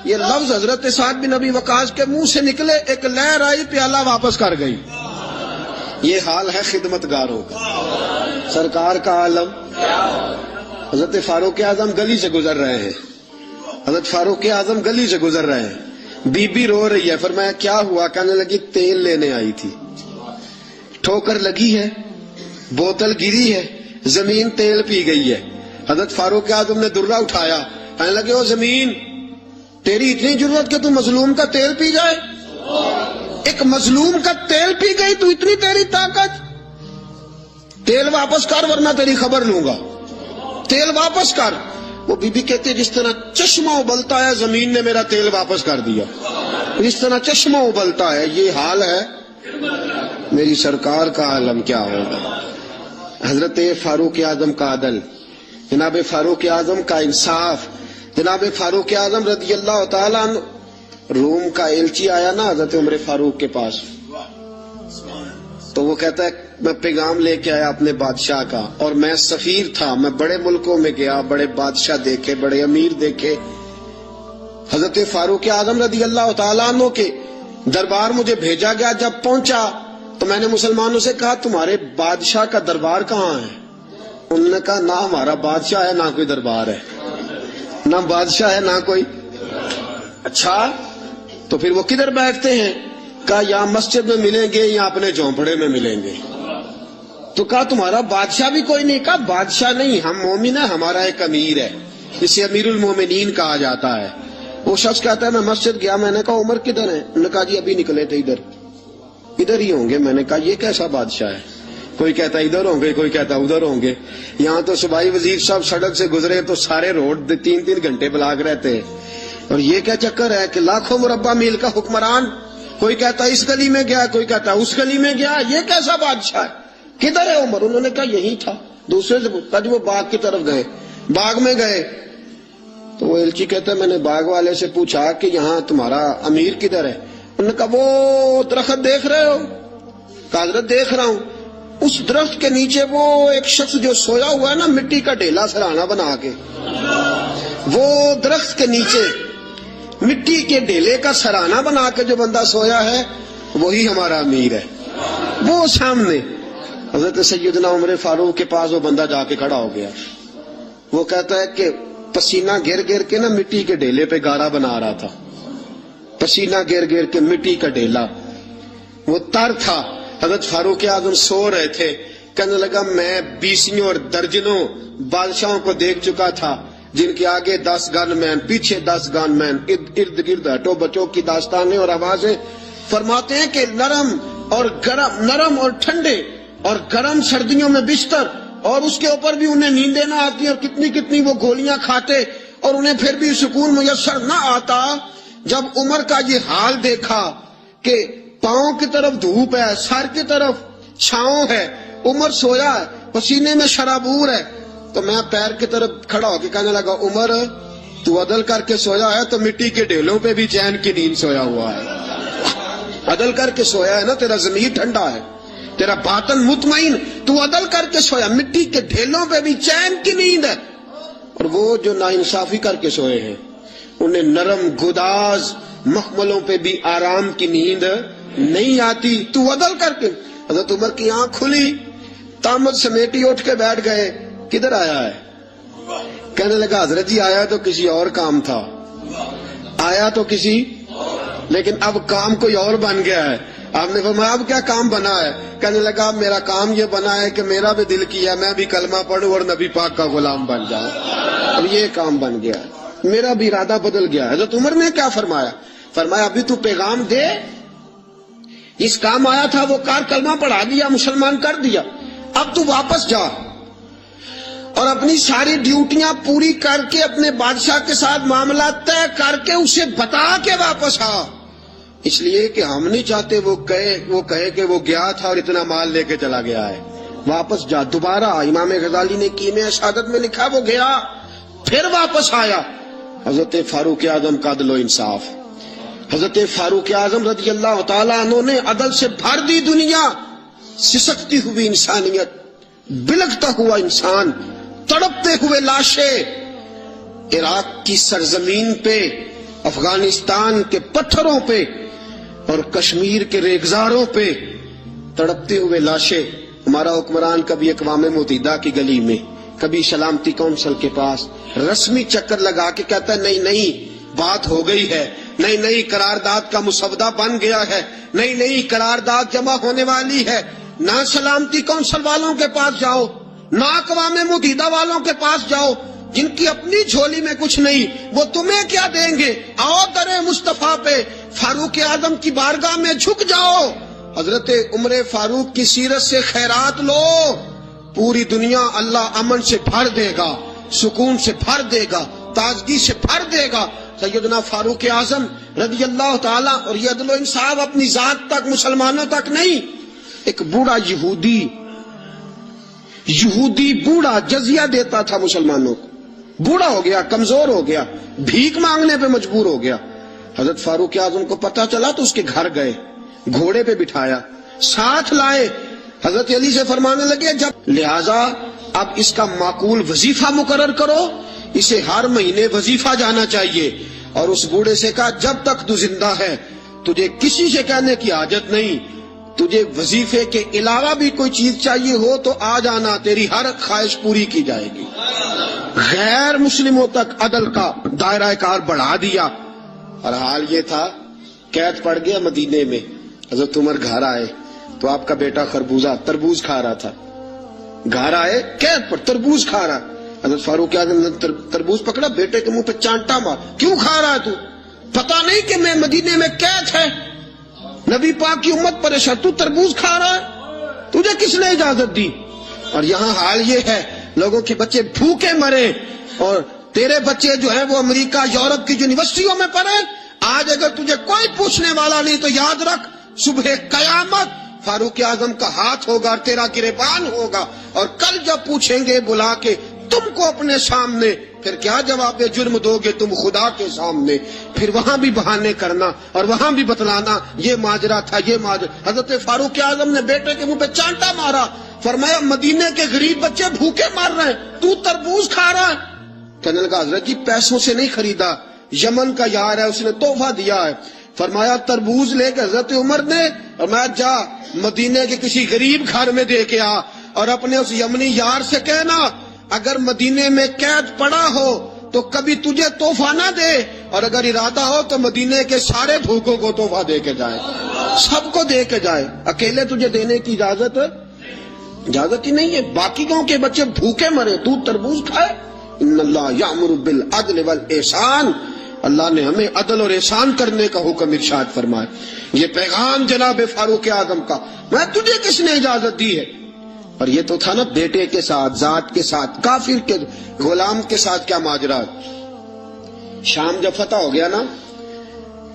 یہ لفظ حضرت سعد بن ابی وقاص کے منہ سے نکلے, ایک لہر آئی, پیالہ واپس کر گئی. یہ حال ہے خدمت گاروں کا. سرکار کا عالم. حضرت فاروق اعظم گلی سے گزر رہے ہیں, حضرت فاروق اعظم گلی سے گزر رہے ہیں. بی بی رو رہی ہے. فرمایا کیا ہوا؟ کہنے لگی تیل لینے آئی تھی, ٹھوکر لگی ہے, بوتل گری ہے, زمین تیل پی گئی ہے. حضرت فاروق اعظم نے درہ اٹھایا, کہنے لگے او زمین تیری اتنی ضرورت کہ تو مظلوم کا تیل پی جائے؟ ایک مظلوم کا تیل پی گئی تو اتنی تیری طاقت؟ تیل واپس کر ورنہ تیری خبر لوں گا, تیل واپس کر. وہ بی بی کہتے ہیں جس طرح چشمہ ابلتا ہے زمین نے میرا تیل واپس کر دیا, جس طرح چشمہ ابلتا ہے. یہ حال ہے میری سرکار کا عالم کیا ہوگا. حضرت فاروق اعظم کا عدل, جناب فاروق اعظم کا انصاف. جناب فاروق اعظم رضی اللہ تعالیٰ عنہ, روم کا ایلچی آیا نا حضرت عمر فاروق کے پاس, تو وہ کہتا ہے میں پیغام لے کے آیا اپنے بادشاہ کا, اور میں سفیر تھا, میں بڑے ملکوں میں گیا, بڑے بادشاہ دیکھے, بڑے امیر دیکھے. حضرت فاروق اعظم رضی اللہ تعالیٰ عنہ کے دربار مجھے بھیجا گیا. جب پہنچا تو میں نے مسلمانوں سے کہا تمہارے بادشاہ کا دربار کہاں ہے؟ انہوں نے کہا نہ ہمارا بادشاہ ہے نہ کوئی دربار ہے, نہ بادشاہ ہے نہ کوئی. اچھا تو پھر وہ کدھر بیٹھتے ہیں؟ کہا یا مسجد میں ملیں گے یا اپنے جھونپڑے میں ملیں گے. تو کہا تمہارا بادشاہ بھی کوئی نہیں؟ کہا بادشاہ نہیں, ہم مومن ہیں, ہمارا ایک امیر ہے, اسے امیر المومنین کہا جاتا ہے. وہ شخص کہتا ہے میں مسجد گیا, میں نے کہا عمر کدھر ہے؟ انہوں نے کہا جی ابھی نکلے تھے ادھر ہی ہوں گے. میں نے کہا یہ کیسا بادشاہ ہے؟ کوئی کہتا ادھر ہوں گے, کوئی کہتا ادھر ہوں گے. یہاں تو صوبائی وزیر صاحب سڑک سے گزرے تو سارے روڈ 3-3 گھنٹے بلاک رہتے ہیں, اور یہ کیا چکر ہے کہ لاکھوں مربع میل کا حکمران, کوئی کہتا اس گلی میں گیا, کوئی کہتا اس گلی میں گیا. یہ کیسا بادشاہ ہے؟ کدھر ہے عمر؟ انہوں نے کہا یہی تھا. دوسرے سے پوچھتا وہ باغ کی طرف گئے, باغ میں گئے تو وہ ایلچی کہتا ہے میں نے باغ والے سے پوچھا کہ یہاں تمہارا امیر کدھر ہے؟ انہوں نے کہا وہ درخت دیکھ رہے ہو؟ کہا حضرت دیکھ رہا ہوں. اس درخت کے نیچے وہ ایک شخص جو سویا ہوا ہے نا, مٹی کا ڈھیلا سرہانا بنا کے, وہ درخت کے نیچے مٹی کے ڈھیلے کا سرہانا بنا کے جو بندہ سویا ہے وہی ہمارا امیر ہے. وہ سامنے حضرت سیدنا عمر فاروق کے پاس وہ بندہ جا کے کھڑا ہو گیا. وہ کہتا ہے کہ پسینہ گر گر کے نا مٹی کے ڈھیلے پہ گارا بنا رہا تھا, پسینہ گر گر کے مٹی کا ڈھیلا, وہ تر تھا. حضرت فاروق اعظم سو رہے تھے. کہنے لگا میں 20 اور درجنوں بادشاہوں کو دیکھ چکا تھا جن کے آگے 10 گن مین, پیچھے 10 گن مین, ارد گرد ہٹو بچوں کی داستانیں اور آوازیں. فرماتے ہیں کہ نرم اور ٹھنڈے اور گرم سردیوں میں بستر اور اس کے اوپر بھی انہیں نیندیں نہ آتی اور کتنی کتنی وہ گولیاں کھاتے اور انہیں پھر بھی سکون میسر نہ آتا. جب عمر کا یہ حال دیکھا کہ پاؤں کی طرف دھوپ ہے، سر کی طرف چھاؤں ہے، عمر سویا ہے، پسینے میں شرابور ہے، تو میں پیر کی طرف کھڑا ہو کے کہنے لگا عمر تو عدل کر کے سویا ہے تو مٹی کے ڈھیلوں پہ بھی چین کی نیند سویا ہوا ہے. عدل کر کے سویا ہے نا، تیرا ضمیر ٹھنڈا ہے، تیرا باطن مطمئن، تو عدل کر کے سویا، مٹی کے ڈھیلوں پہ بھی چین کی نیند ہے. اور وہ جو ناانصافی کر کے سوئے ہیں انہیں نرم گداز مخملوں پہ بھی آرام کی نیند نہیں آتی. تو عدل کر کے. حضرت عمر کی آنکھ کھلی، تامت سمیٹی اٹھ کے بیٹھ گئے. کدھر آیا ہے؟ کہنے لگا حضرت جی آیا تو کسی اور کام تھا، آیا تو کسی، لیکن اب کام کوئی اور بن گیا ہے. آپ نے فرمایا اب کیا کام بنا ہے؟ کہنے لگا میرا کام یہ بنا ہے کہ میرا بھی دل کیا میں بھی کلمہ پڑھوں اور نبی پاک کا غلام بن جاؤں. اب یہ کام بن گیا ہے، میرا بھی ارادہ بدل گیا. حضرت عمر نے کیا فرمایا؟ فرمایا ابھی تو پیغام دے، اس کام آیا تھا وہ کار، کلمہ پڑھا دیا، مسلمان کر دیا، اب تو واپس جا اور اپنی ساری ڈیوٹیاں پوری کر کے اپنے بادشاہ کے ساتھ معاملات طے کر کے اسے بتا کے واپس آ. اس لیے کہ ہم نہیں چاہتے وہ کہے کہ وہ گیا تھا اور اتنا مال لے کے چلا گیا ہے. واپس جا دوبارہ. امام غزالی نے کیمیا شہادت میں لکھا وہ گیا پھر واپس آیا. حضرت فاروق اعظم کا عدل و انصاف. حضرت فاروق اعظم رضی اللہ تعالیٰ عنہ نے عدل سے بھر دی دنیا. سسکتی ہوئی انسانیت، بلکتا ہوا انسان، تڑپتے ہوئے لاشیں، عراق کی سرزمین پہ، افغانستان کے پتھروں پہ اور کشمیر کے ریگزاروں پہ تڑپتے ہوئے لاشیں. ہمارا حکمران کبھی اقوام متحدہ کی گلی میں، کبھی سلامتی کونسل کے پاس رسمی چکر لگا کے کہتا ہے نہیں نہیں بات ہو گئی ہے، نہیں نہیں قرارداد کا مسودہ بن گیا ہے، نہیں نہیں قرارداد جمع ہونے والی ہے. نہ سلامتی کونسل والوں کے پاس جاؤ، نہ اقوام متحدہ والوں کے پاس جاؤ، جن کی اپنی جھولی میں کچھ نہیں، وہ تمہیں کیا دیں گے؟ آؤ در مصطفیٰ پہ فاروق اعظم کی بارگاہ میں جھک جاؤ. حضرت عمر فاروق کی سیرت سے خیرات لو، پوری دنیا اللہ امن سے بھر دے گا، سکون سے بھر دے گا، تازگی سے بھر دے گا. سیدنا فاروق اعظم رضی اللہ تعالیٰ. اور یہ عدل و انصاف اپنی ذات تک، مسلمانوں تک نہیں. ایک بوڑھا یہودی بوڑھا جزیہ دیتا تھا مسلمانوں کو، بوڑھا ہو گیا، کمزور ہو گیا، بھیک مانگنے پہ مجبور ہو گیا. حضرت فاروق اعظم کو پتہ چلا تو اس کے گھر گئے، گھوڑے پہ بٹھایا، ساتھ لائے. حضرت علی سے فرمانے لگے جب لہذا اب اس کا معقول وظیفہ مقرر کرو، اسے ہر مہینے وظیفہ جانا چاہیے. اور اس بوڑھے سے کہا جب تک تو زندہ ہے تجھے کسی سے کہنے کی حاجت نہیں، تجھے وظیفے کے علاوہ بھی کوئی چیز چاہیے ہو تو آ جانا، تیری ہر خواہش پوری کی جائے گی. غیر مسلموں تک عدل کا دائرہ کار بڑھا دیا. اور حال یہ تھا قید پڑ گیا مدینے میں. حضرت عمر گھر آئے تو آپ کا بیٹا خربوزہ تربوز کھا رہا تھا. گھر آئے قید پر تربوز کھا رہا. حضرت فاروق اعظم نے تربوز پکڑا، بیٹے کے منہ پہ چانٹا مار. کیوں کھا رہا ہے تو؟ پتا نہیں کہ میں مدینے میں قید ہے، نبی پاک کی امت پریشان، تو تربوز کھا رہا ہے، تجھے کس نے اجازت دی؟ اور یہاں حال یہ ہے لوگوں کے بچے بھوکے مرے اور تیرے بچے جو ہیں وہ امریکہ یورپ کی یونیورسٹیوں میں پڑھے. آج اگر تجھے کوئی پوچھنے والا نہیں تو یاد رکھ صبح قیامت فاروق اعظم کا ہاتھ ہوگا اور تیرا گریبان ہوگا. اور کل جب پوچھیں گے بلا کے تم کو اپنے سامنے، پھر کیا جواب جرم دو گے تم خدا کے سامنے؟ پھر وہاں بھی بہانے کرنا اور وہاں بھی بتلانا یہ ماجرا تھا، یہ ماجرا. حضرت فاروق اعظم نے بیٹے کے منہ پہ چانٹا مارا، فرمایا مدینے کے غریب بچے بھوکے مر رہے ہیں، تو تربوز کھا رہا ہے. کہنے لگا حضرت جی پیسوں سے نہیں خریدا، یمن کا یار ہے اس نے تحفہ دیا ہے. فرمایا تربوز لے کے حضرت عمر نے فرمایا جا مدینے کے کسی غریب گھر میں دے کے آ اور اپنے اس یمنی یار سے کہنا اگر مدینے میں قید پڑا ہو تو کبھی تجھے تحفہ نہ دے، اور اگر ارادہ ہو تو مدینے کے سارے بھوکوں کو تحفہ دے کے جائے، سب کو دے کے جائے. اکیلے تجھے دینے کی اجازت ہی نہیں ہے. باقی گاؤں کے بچے بھوکے مرے، تو تربوز کھائے. ان اللہ یامر بالعدل والاحسان، اللہ نے ہمیں عدل اور احسان کرنے کا حکم ارشاد فرمایا. یہ پیغام جناب فاروق اعظم کا، میں تجھے کس نے اجازت دی ہے؟ اور یہ تو تھا نا بیٹے کے ساتھ، ذات کے ساتھ، کافر کے غلام کے ساتھ کیا ماجرا۔ شام جب فتح ہو گیا نا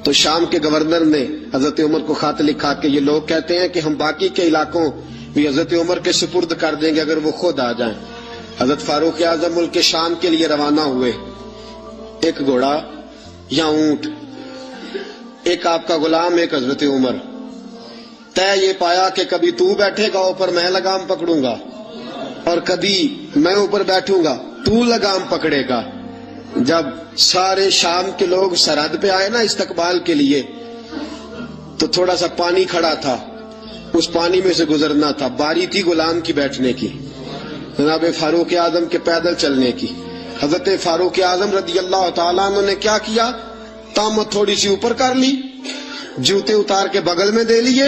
تو شام کے گورنر نے حضرت عمر کو خط لکھا کہ یہ لوگ کہتے ہیں کہ ہم باقی کے علاقوں بھی حضرت عمر کے سپرد کر دیں گے اگر وہ خود آ جائیں۔ حضرت فاروق اعظم ملک شام کے لیے روانہ ہوئے، ایک گھوڑا یا اونٹ، ایک آپ کا غلام، ایک حضرت عمر۔ طے یہ پایا کہ کبھی تو بیٹھے گا اوپر میں لگام پکڑوں گا، اور کبھی میں اوپر بیٹھوں گا تو لگام پکڑے گا۔ جب سارے شام کے لوگ سرحد پہ آئے نا استقبال کے لیے تو تھوڑا سا پانی کھڑا تھا، اس پانی میں سے گزرنا تھا، باری تھی غلام کی بیٹھنے کی، جناب فاروق اعظم کے پیدل چلنے کی۔ حضرت فاروق اعظم رضی اللہ تعالیٰ عنہ نے کیا کیا، تامت تھوڑی سی اوپر کر لی، جوتے اتار کے بغل میں دے لیے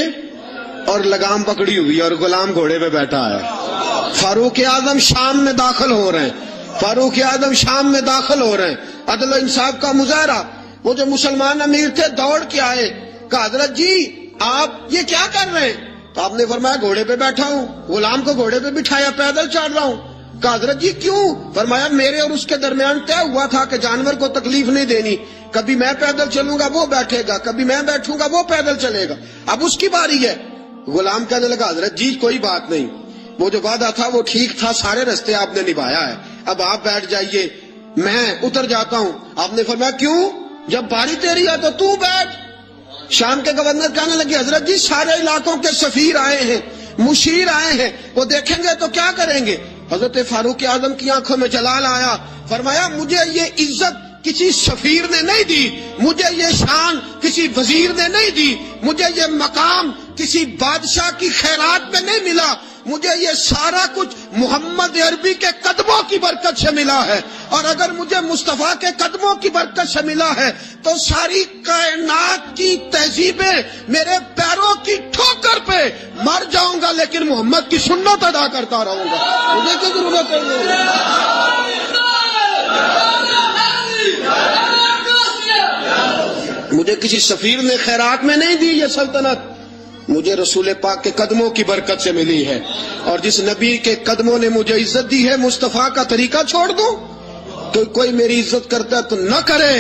اور لگام پکڑی ہوئی اور غلام گھوڑے پہ بیٹھا ہے۔ فاروق اعظم شام میں داخل ہو رہے ہیں، فاروق اعظم شام میں داخل ہو رہے ہیں۔ عدل و انصاف کا مظاہرہ، وہ جو مسلمان امیر تھے دوڑ کے آئے، کہا حضرت جی آپ یہ کیا کر رہے ہیں؟ تو آپ نے فرمایا گھوڑے پہ بیٹھا ہوں، غلام کو گھوڑے پہ بٹھایا پیدل چل رہا ہوں۔ کہا حضرت جی کیوں؟ فرمایا میرے اور اس کے درمیان طے ہوا تھا کہ جانور کو تکلیف نہیں دینی، کبھی میں پیدل چلوں گا وہ بیٹھے گا، کبھی میں بیٹھوں گا وہ پیدل چلے گا، اب اس کی باری ہے۔ غلام کہنے لگا حضرت جی کوئی بات نہیں، وہ جو وعدہ تھا وہ ٹھیک تھا، سارے رستے آپ نے نبھایا ہے، اب آپ بیٹھ جائیے میں اتر جاتا ہوں۔ آپ نے فرمایا کیوں؟ جب باری تیری ہے تو تو بیٹھ۔ شام کے گورنر کہنے لگے حضرت جی سارے علاقوں کے سفیر آئے ہیں، مشیر آئے ہیں، وہ دیکھیں گے تو کیا کریں گے؟ حضرت فاروق اعظم کی آنکھوں میں جلال آیا، فرمایا مجھے یہ عزت کسی سفیر نے نہیں دی، مجھے یہ شان کسی وزیر نے نہیں دی، مجھے یہ مقام کسی بادشاہ کی خیرات میں نہیں ملا، مجھے یہ سارا کچھ محمد عربی کے قدموں کی برکت سے ملا ہے، اور اگر مجھے مصطفیٰ کے قدموں کی برکت سے ملا ہے تو ساری کائنات کی تہذیبیں میرے پیروں کی ٹھوکر پہ مر جاؤں گا لیکن محمد کی سنت ادا کرتا رہوں گا، مجھے کیا ضرورت ہے؟ مجھے کسی سفیر نے خیرات میں نہیں دی یہ سلطنت، مجھے رسول پاک کے قدموں کی برکت سے ملی ہے، اور جس نبی کے قدموں نے مجھے عزت دی ہے مصطفیٰ کا طریقہ چھوڑ دوں؟ تو کوئی میری عزت کرتا ہے تو نہ کرے،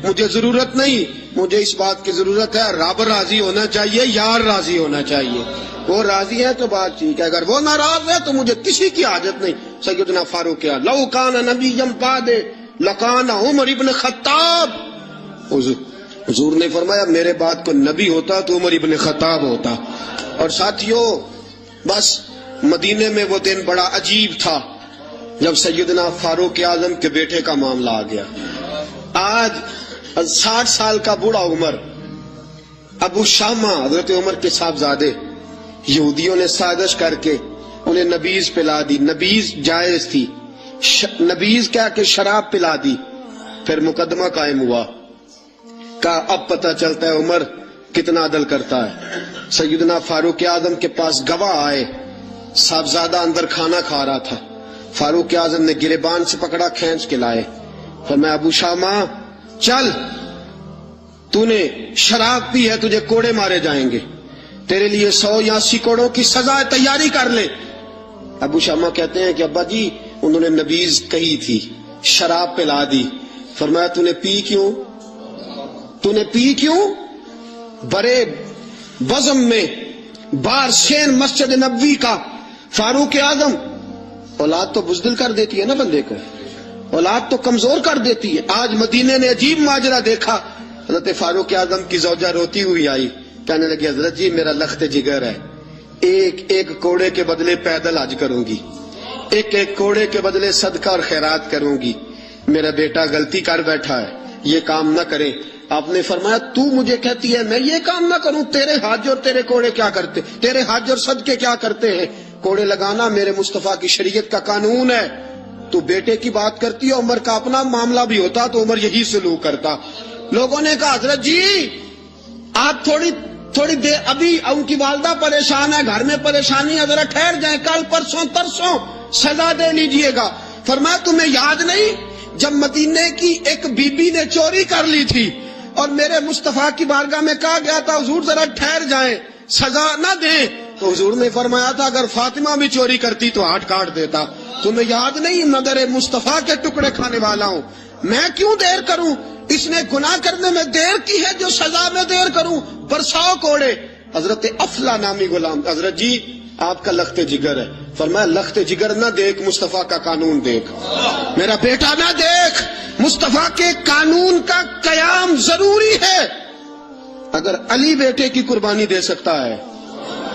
مجھے ضرورت نہیں، مجھے اس بات کی ضرورت ہے رب راضی ہونا چاہیے، یار راضی ہونا چاہیے، وہ راضی ہے تو بات ٹھیک ہے، اگر وہ ناراض ہے تو مجھے کسی کی حاجت نہیں۔ سیدنا فاروق لو کان نبی بعد لکان عمر ابن خطاب، حضور نے فرمایا میرے بعد کو نبی ہوتا تو عمر ابن خطاب ہوتا۔ اور ساتھیوں بس مدینے میں وہ دن بڑا عجیب تھا جب سیدنا فاروق اعظم کے بیٹے کا معاملہ آ گیا۔ آج 60 سال کا بوڑھا عمر، ابو شامہ حضرت عمر کے صاحبزادے، یہودیوں نے سازش کر کے انہیں نبیذ پلا دی، نبیذ جائز تھی، نبیذ کیا کہ شراب پلا دی، پھر مقدمہ قائم ہوا، کہا اب پتہ چلتا ہے عمر کتنا عدل کرتا ہے۔ سیدنا فاروق اعظم کے پاس گواہ آئے، صاحبزادہ اندر کھانا کھا رہا تھا، فاروق اعظم نے گریبان سے پکڑا کھینچ کے لائے، فرمایا ابو شامہ چل، تو نے شراب پی ہے، تجھے کوڑے مارے جائیں گے، تیرے لیے 100 یا 80 کوڑوں کی سزا ہے، تیاری کر لے۔ ابو شامہ کہتے ہیں کہ ابا جی انہوں نے نبیذ کہی تھی، شراب پلا دی، فرمایا تو نے پی کیوں؟ تو نے پی کیوں؟ بڑے بزم میں بار شین مسجد نبوی کا فاروق اعظم، اولاد تو بزدل کر دیتی ہے نا بندے کو، اولاد تو کمزور کر دیتی ہے۔ آج مدینے نے عجیب ماجرا دیکھا، حضرت فاروق اعظم کی زوجہ روتی ہوئی آئی، کہنے لگی حضرت جی میرا لخت جگر ہے، ایک ایک کوڑے کے بدلے پیدل حج کروں گی، ایک ایک کوڑے کے بدلے صدقہ اور خیرات کروں گی، میرا بیٹا غلطی کر بیٹھا ہے، یہ کام نہ کرے۔ آپ نے فرمایا تو مجھے کہتی ہے میں یہ کام نہ کروں؟ تیرے حج اور تیرے کوڑے کیا کرتے، تیرے حج اور صدقے کیا کرتے ہیں؟ کوڑے لگانا میرے مصطفیٰ کی شریعت کا قانون ہے۔ تو بیٹے کی بات کرتی ہے، عمر کا اپنا معاملہ بھی ہوتا تو عمر یہی سلوک کرتا۔ لوگوں نے کہا حضرت جی آپ تھوڑی دیر، ابھی ان کی والدہ پریشان ہے، گھر میں پریشانی ہے، ذرا ٹھہر جائیں، کل پرسوں ترسوں سزا دے لیجئے گا۔ فرمایا تمہیں یاد نہیں جب مدینے کی ایک بی بی نے چوری کر لی تھی اور میرے مصطفیٰ کی بارگاہ میں کہا گیا تھا حضور ذرا ٹھہر جائیں، سزا نہ دیں، تو حضور نے فرمایا تھا اگر فاطمہ بھی چوری کرتی تو ہاتھ کاٹ دیتا. تمہیں یاد نہیں نظر مصطفیٰ کے ٹکڑے کھانے والا ہوں, میں کیوں دیر کروں؟ اس نے گناہ کرنے میں دیر کی ہے جو سزا میں دیر کروں. برساؤ کوڑے. حضرت افلا نامی غلام, حضرت جی آپ کا لخت جگر ہے. فرمایا لخت جگر نہ دیکھ, مصطفیٰ کا قانون دیکھ. میرا بیٹا نہ دیکھ, مصطفیٰ کے قانون کا قیام ضروری ہے. اگر علی بیٹے کی قربانی دے سکتا ہے,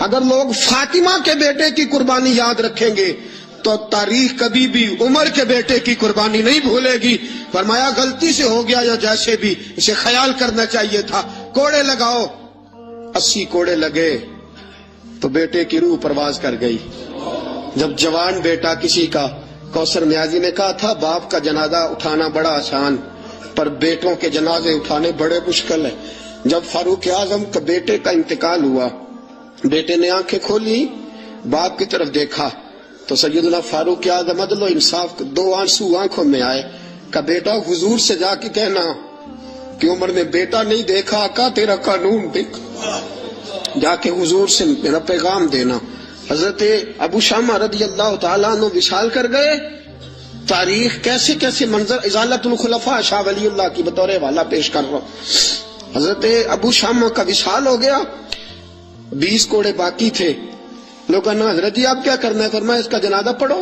اگر لوگ فاطمہ کے بیٹے کی قربانی یاد رکھیں گے تو تاریخ کبھی بھی عمر کے بیٹے کی قربانی نہیں بھولے گی. فرمایا غلطی سے ہو گیا یا جیسے بھی, اسے خیال کرنا چاہیے تھا. کوڑے لگاؤ. 80 کوڑے لگے تو بیٹے کی روح پرواز کر گئی. جب جوان بیٹا کسی کا, کوثر نیازی نے کہا تھا باپ کا جنازہ اٹھانا بڑا آسان, پر بیٹوں کے جنازے اٹھانے بڑے مشکل ہیں. جب فاروق اعظم کا بیٹے کا انتقال ہوا, بیٹے نے آنکھیں کھولی, باپ کی طرف دیکھا تو سیدنا فاروق اعظم عدل و انصاف, 2 آنسو آنکھوں میں آئے. کہ بیٹا حضور سے جا کے کہنا کہ عمر نے بیٹا نہیں دیکھا, آقا تیرا قانون دیکھ. جا کے حضور سے میرا پیغام دینا. حضرت ابو شامہ رضی اللہ تعالیٰ عنہ وصال کر گئے. تاریخ کیسے کیسے منظر ازالت الخلفاء شاہ ولی اللہ کی بطور حوالہ پیش کر رہا ہوں. حضرت ابو شامہ کا وصال ہو گیا, 20 کوڑے باقی تھے. لوگ کہنا حضرت جی آپ کیا کرنا ہے؟ فرمایا اس کا جنازہ پڑھو,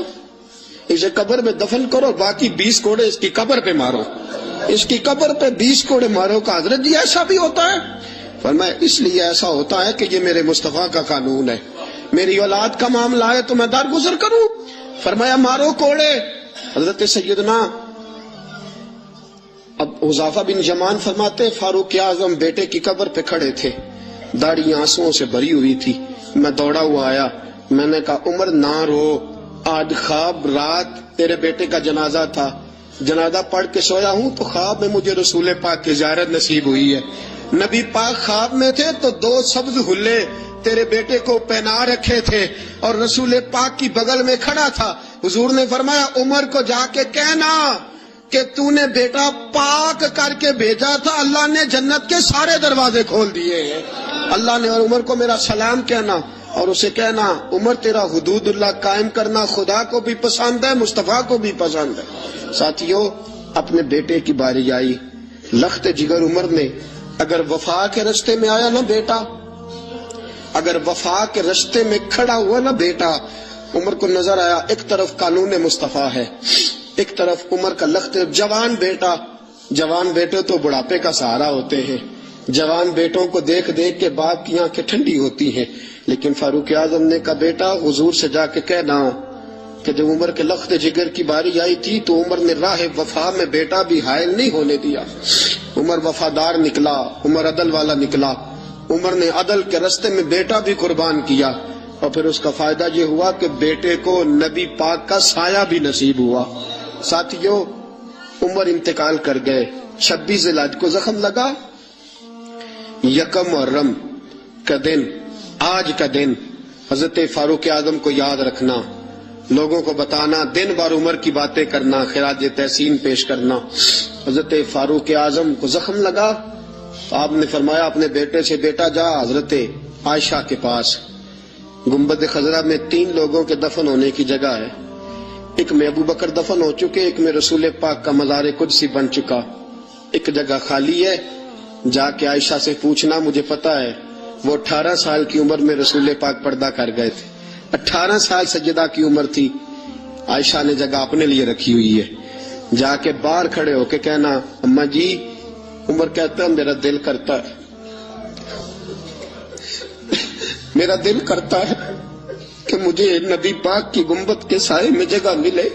اسے قبر میں دفن کرو, باقی 20 کوڑے اس کی قبر پہ مارو. اس کی قبر پہ 20 کوڑے مارو. کا حضرت جی ایسا بھی ہوتا ہے؟ فرمایا اس لیے ایسا ہوتا ہے کہ یہ میرے مصطفیٰ کا قانون ہے. میری اولاد کا معاملہ ہے تو میں درگزر کروں. فرمایا مارو کوڑے. حضرت سیدنا اب حذیفہ بن یمان فرماتے فاروق اعظم بیٹے کی قبر پہ کھڑے تھے, داڑھی آنسوؤں سے بھری ہوئی تھی. میں دوڑا ہوا آیا, میں نے کہا عمر نہ رو, آج خواب رات تیرے بیٹے کا جنازہ تھا, جنازہ پڑھ کے سویا ہوں تو خواب میں مجھے رسول پاک کی زیارت نصیب ہوئی ہے. نبی پاک خواب میں تھے تو 2 سبز حلے تیرے بیٹے کو پہنا رکھے تھے اور رسول پاک کی بغل میں کھڑا تھا. حضور نے فرمایا عمر کو جا کے کہنا کہ تو نے بیٹا پاک کر کے بھیجا تھا, اللہ نے جنت کے سارے دروازے کھول دیے ہیں. اللہ نے, اور عمر کو میرا سلام کہنا اور اسے کہنا عمر تیرا حدود اللہ قائم کرنا خدا کو بھی پسند ہے, مصطفیٰ کو بھی پسند ہے. ساتھیوں اپنے بیٹے کی باری آئی. لخت جگر عمر نے اگر وفا کے رستے میں آیا نا بیٹا, اگر وفا کے رستے میں کھڑا ہوا نا بیٹا, عمر کو نظر آیا ایک طرف قانون مصطفیٰ ہے, ایک طرف عمر کا لخت. جوان بیٹا, جوان بیٹے تو بڑھاپے کا سہارا ہوتے ہیں. جوان بیٹوں کو دیکھ دیکھ کے باپ کی آنکھیں ٹھنڈی ہوتی ہیں. لیکن فاروق اعظم نے کہا بیٹا حضور سے جا کے کہنا کہ جب عمر کے لخت جگر کی باری آئی تھی تو عمر نے راہ وفا میں بیٹا بھی حائل نہیں ہونے دیا. عمر وفادار نکلا, عمر عدل والا نکلا. عمر نے عدل کے رستے میں بیٹا بھی قربان کیا اور پھر اس کا فائدہ یہ ہوا کہ بیٹے کو نبی پاک کا سایہ بھی نصیب ہوا. ساتھیوں عمر انتقال کر گئے. 26 ذی الحج کو زخم لگا. 1 محرم کا دن, آج کا دن حضرت فاروق اعظم کو یاد رکھنا, لوگوں کو بتانا, دن بار عمر کی باتیں کرنا, خراج تحسین پیش کرنا. حضرت فاروق اعظم کو زخم لگا, آپ نے فرمایا اپنے بیٹے سے بیٹا جا حضرت عائشہ کے پاس. گنبد خضرا میں 3 لوگوں کے دفن ہونے کی جگہ ہے. ایک میں ابو بکر دفن ہو چکے, ایک میں رسول پاک کا مزار قدسی بن چکا, ایک جگہ خالی ہے. جا کے عائشہ سے پوچھنا, مجھے پتا ہے وہ 18 سال کی عمر میں رسول پاک پردہ کر گئے تھے. 18 سال سجدہ کی عمر تھی. عائشہ نے جگہ اپنے لیے رکھی ہوئی ہے. جا کے باہر کھڑے ہو کے کہنا اماں جی, عمر کہتا ہے میرا دل کرتا ہے, میرا دل کرتا ہے کہ مجھے نبی پاک کی گنبد کے سائے میں جگہ ملے.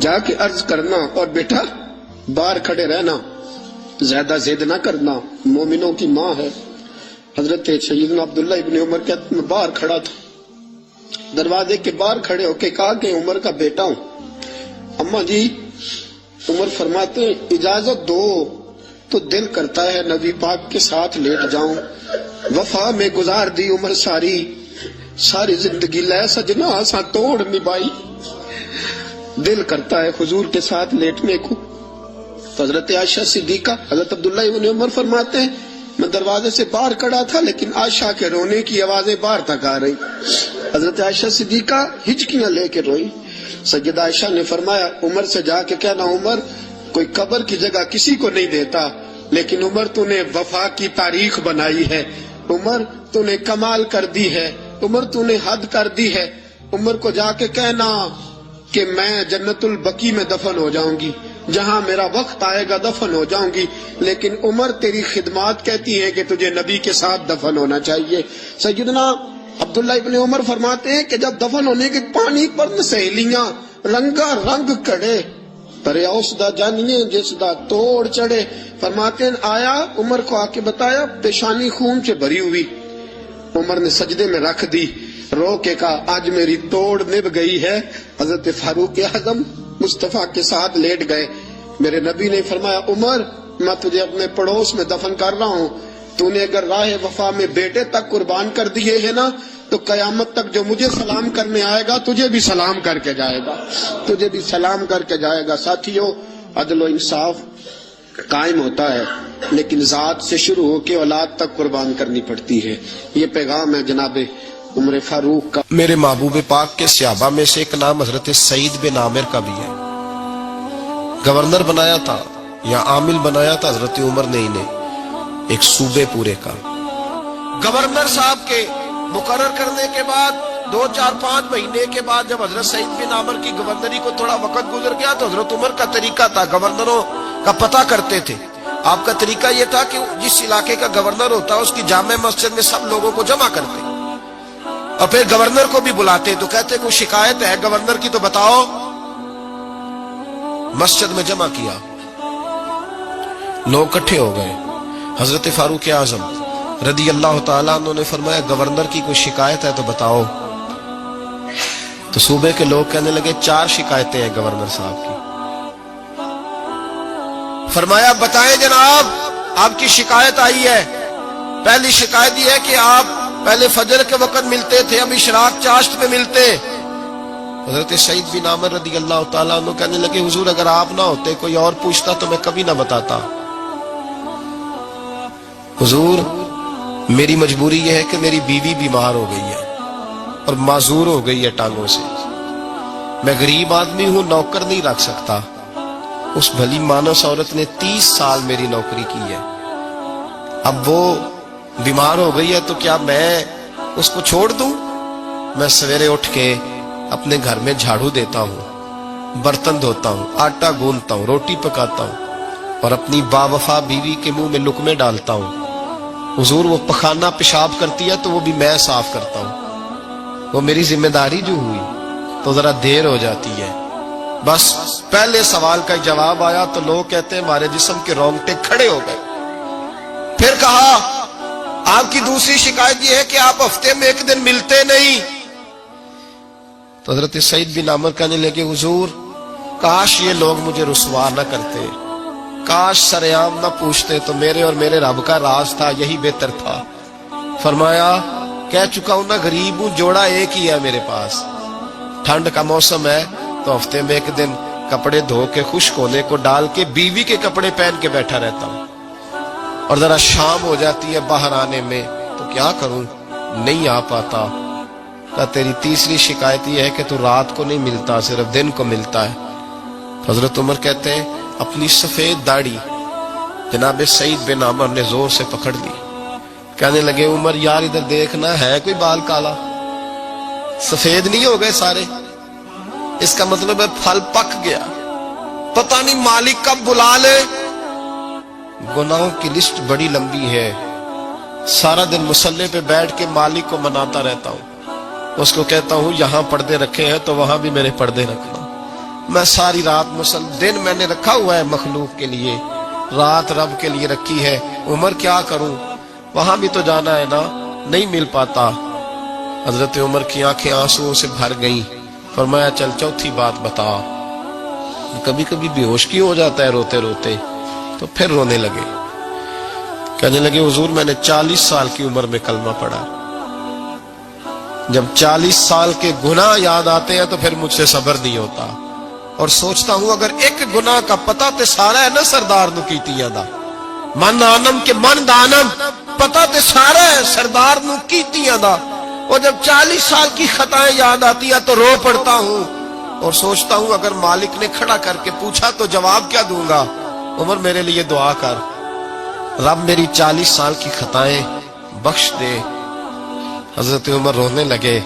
جا کے عرض کرنا اور بیٹا باہر کھڑے رہنا, زیادہ ضد نہ کرنا, مومنوں کی ماں ہے. حضرت سیدنا عبداللہ ابن عمر کہتے میں باہر کھڑا تھا, دروازے کے باہر کھڑے ہو کے کہا کہ عمر کا بیٹا ہوں. اماں جی, عمر فرماتے اجازت دو تو دل کرتا ہے نبی پاک کے ساتھ لیٹ جاؤں. وفا میں گزار دی عمر ساری, ساری زندگی لے سجنا آساں توڑ نبھائی. دل کرتا ہے حضور کے ساتھ لیٹنے کو. حضرت عائشہ صدیقہ, حضرت عبداللہ ابن عمر فرماتے ہیں میں دروازے سے باہر کھڑا تھا لیکن عائشہ کے رونے کی آوازیں باہر تک آ رہی. حضرت عائشہ صدیقہ ہچکیاں لے کے روئی. سیدہ عائشہ نے فرمایا عمر سے جا کے کہنا عمر کوئی قبر کی جگہ کسی کو نہیں دیتا، لیکن عمر تو نے وفا کی تاریخ بنائی ہے، عمر تو نے کمال کر دی ہے، عمر تو نے حد کر دی ہے. عمر کو جا کے کہنا کہ میں جنت البقیع میں دفن ہو جاؤں گی، جہاں میرا وقت آئے گا دفن ہو جاؤں گی، لیکن عمر تیری خدمات کہتی ہے کہ تجھے نبی کے ساتھ دفن ہونا چاہیے. سیدنا عبداللہ ابن عمر فرماتے ہیں کہ جب دفن ہونے کے پانی پر سہیلیاں رنگا رنگ کڑے پریا اس دا جانیے جس دا توڑ چڑھے. فرماتے ہیں آیا عمر کو آ کے بتایا پیشانی خون سے بھری ہوئی. عمر نے سجدے میں رکھ دی، رو کے کہا آج میری توڑ نب گئی ہے. حضرت فاروق اعظم مصطفیٰ کے ساتھ لیٹ گئے. میرے نبی نے فرمایا عمر میں تجھے اپنے پڑوس میں دفن کر رہا ہوں، تو نے اگر راہ وفا میں بیٹے تک قربان کر دیے ہیں نا تو قیامت تک جو مجھے سلام کرنے آئے گا تجھے بھی سلام کر کے جائے گا، تجھے بھی سلام کر کے جائے گا. ساتھیو عدل و انصاف قائم ہوتا ہے لیکن ذات سے شروع ہو کے اولاد تک قربان کرنی پڑتی ہے. یہ پیغام ہے جناب عمر فاروق کا. میرے محبوب پاک کے صحابہ میں سے ایک نام حضرت سعید بن عامر کا بھی ہے. گورنر بنایا تھا یا عامل بنایا تھا حضرت عمر نے انہیں ایک صوبے پورے کا. گورنر صاحب کے مقرر کرنے کے بعد 2-4-5 مہینے کے بعد جب حضرت سعید بن عامر کی گورنری کو تھوڑا وقت گزر گیا تو حضرت عمر کا طریقہ تھا، گورنروں کا پتہ کرتے تھے. آپ کا طریقہ یہ تھا کہ جس علاقے کا گورنر ہوتا اس کی جامع مسجد میں سب لوگوں کو جمع کرتے اور پھر گورنر کو بھی بلاتے تو کہتے کوئی شکایت ہے گورنر کی تو بتاؤ. مسجد میں جمع کیا، لوگ اکٹھے ہو گئے. حضرت فاروق اعظم رضی اللہ تعالیٰ عنہ نے فرمایا گورنر کی کوئی شکایت ہے تو بتاؤ. تو صوبے کے لوگ کہنے لگے 4 شکایتیں ہیں گورنر صاحب کی. فرمایا بتائیں جناب آپ کی شکایت آئی ہے. پہلی شکایت یہ ہے کہ آپ پہلے فجر کے وقت ملتے تھے، اب اشراق چاشت میں ملتے. حضرت سعید بن عامر رضی اللہ تعالیٰ عنہ کہنے لگے حضور اگر آپ نہ ہوتے کوئی اور پوچھتا تو میں کبھی نہ بتاتا. حضور میری مجبوری یہ ہے کہ میری بیوی بیمار ہو گئی ہے اور معذور ہو گئی ہے ٹانگوں سے. میں غریب آدمی ہوں، نوکر نہیں رکھ سکتا. اس بھلی مانس عورت نے 30 سال میری نوکری کی ہے، اب وہ بیمار ہو گئی ہے تو کیا میں اس کو چھوڑ دوں؟ میں سویرے اٹھ کے اپنے گھر میں جھاڑو دیتا ہوں، برتن دھوتا ہوں، آٹا گوندتا ہوں، روٹی پکاتا ہوں اور اپنی باوفا بیوی کے منہ میں لقمے ڈالتا ہوں. حضور وہ پخانہ پیشاب کرتی ہے تو وہ بھی میں صاف کرتا ہوں. وہ میری ذمہ داری جو ہوئی تو ذرا دیر ہو جاتی ہے. بس پہلے سوال کا جواب آیا تو لوگ کہتے ہیں ہمارے جسم کے رونگٹے کھڑے ہو گئے. پھر کہا آپ کی دوسری شکایت یہ ہے کہ آپ ہفتے میں 1 دن ملتے نہیں. تو حضرت سعید بن عامر کہنے لگے حضور کاش یہ لوگ مجھے رسوا نہ کرتے، کاش سریعام نہ پوچھتے تو میرے اور میرے رب کا راز تھا، یہی بہتر تھا. فرمایا کہہ چکا ہوں نا غریب ہوں، جوڑا ایک ہی ہے میرے پاس. ٹھنڈ کا موسم ہے تو ہفتے میں 1 دن کپڑے دھو کے خشک ہونے کو ڈال کے بیوی کے کپڑے پہن کے بیٹھا رہتا ہوں اور ذرا شام ہو جاتی ہے باہر آنے میں تو کیا کروں نہیں آ پاتا. کہا تیری تیسری شکایت یہ ہے کہ تو رات کو نہیں ملتا، صرف دن کو ملتا ہے. حضرت عمر کہتے ہیں اپنی سفید داڑھی جناب سعید بن عامر نے زور سے پکڑ لی. کہنے لگے عمر یار ادھر دیکھنا ہے کوئی بال کالا، سفید نہیں ہو گئے سارے؟ اس کا مطلب ہے پھل پک گیا، پتہ نہیں مالک کب بلا لے. گناہوں کی لسٹ بڑی لمبی ہے، سارا دن مصلے پہ بیٹھ کے مالک کو مناتا رہتا ہوں. اس کو کہتا ہوں یہاں پردے رکھے ہیں تو وہاں بھی میرے پردے رکھنا. میں ساری رات دن میں نے رکھا ہوا ہے مخلوق کے لیے، رات رب کے لیے رکھی ہے. عمر کیا کروں، وہاں بھی تو جانا ہے نا، نہیں مل پاتا. حضرت عمر کی آنکھیں آنسوؤں سے بھر گئیں. فرمایا چل چوتھی بات بتا. کبھی کبھی بے ہوش کیوں ہو جاتا ہے روتے روتے؟ تو پھر رونے لگے. کہنے لگے حضور میں نے 40 سال کی عمر میں کلمہ پڑھا. جب 40 سال کے گناہ یاد آتے ہیں تو پھر مجھ سے صبر نہیں ہوتا اور سوچتا ہوں اگر ایک گناہ کا پتہ تے سارا ہے نا سردار نو کیتیاں دا من آنم کے من دانم، پتہ تے سارا ہے سردار نو کیتیاں دا، اور جب 40 سال کی خطائیں یاد آتی ہیں تو رو پڑتا ہوں اور سوچتا ہوں اگر مالک نے کھڑا کر کے پوچھا تو جواب کیا دوں گا؟ عمر میرے لیے دعا کر، رب میری 40 سال کی خطائیں بخش دے۔ حضرت عمر رونے لگے،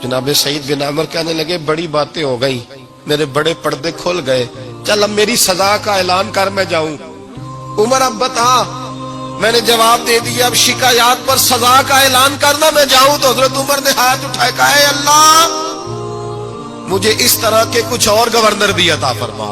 جناب سعید بن عمر کہنے لگے بڑی باتیں ہو گئی، میرے بڑے پردے کھل گئے، چل اب میری سزا کا اعلان کر میں جاؤں۔ عمر اب بتا، میں نے جواب دے دیا، اب شکایات پر سزا کا اعلان کرنا میں جاؤں؟ تو حضرت عمر نے ہاتھ اٹھائے کہا اے اللہ مجھے اس طرح کے کچھ اور گورنر بھی عطا فرما۔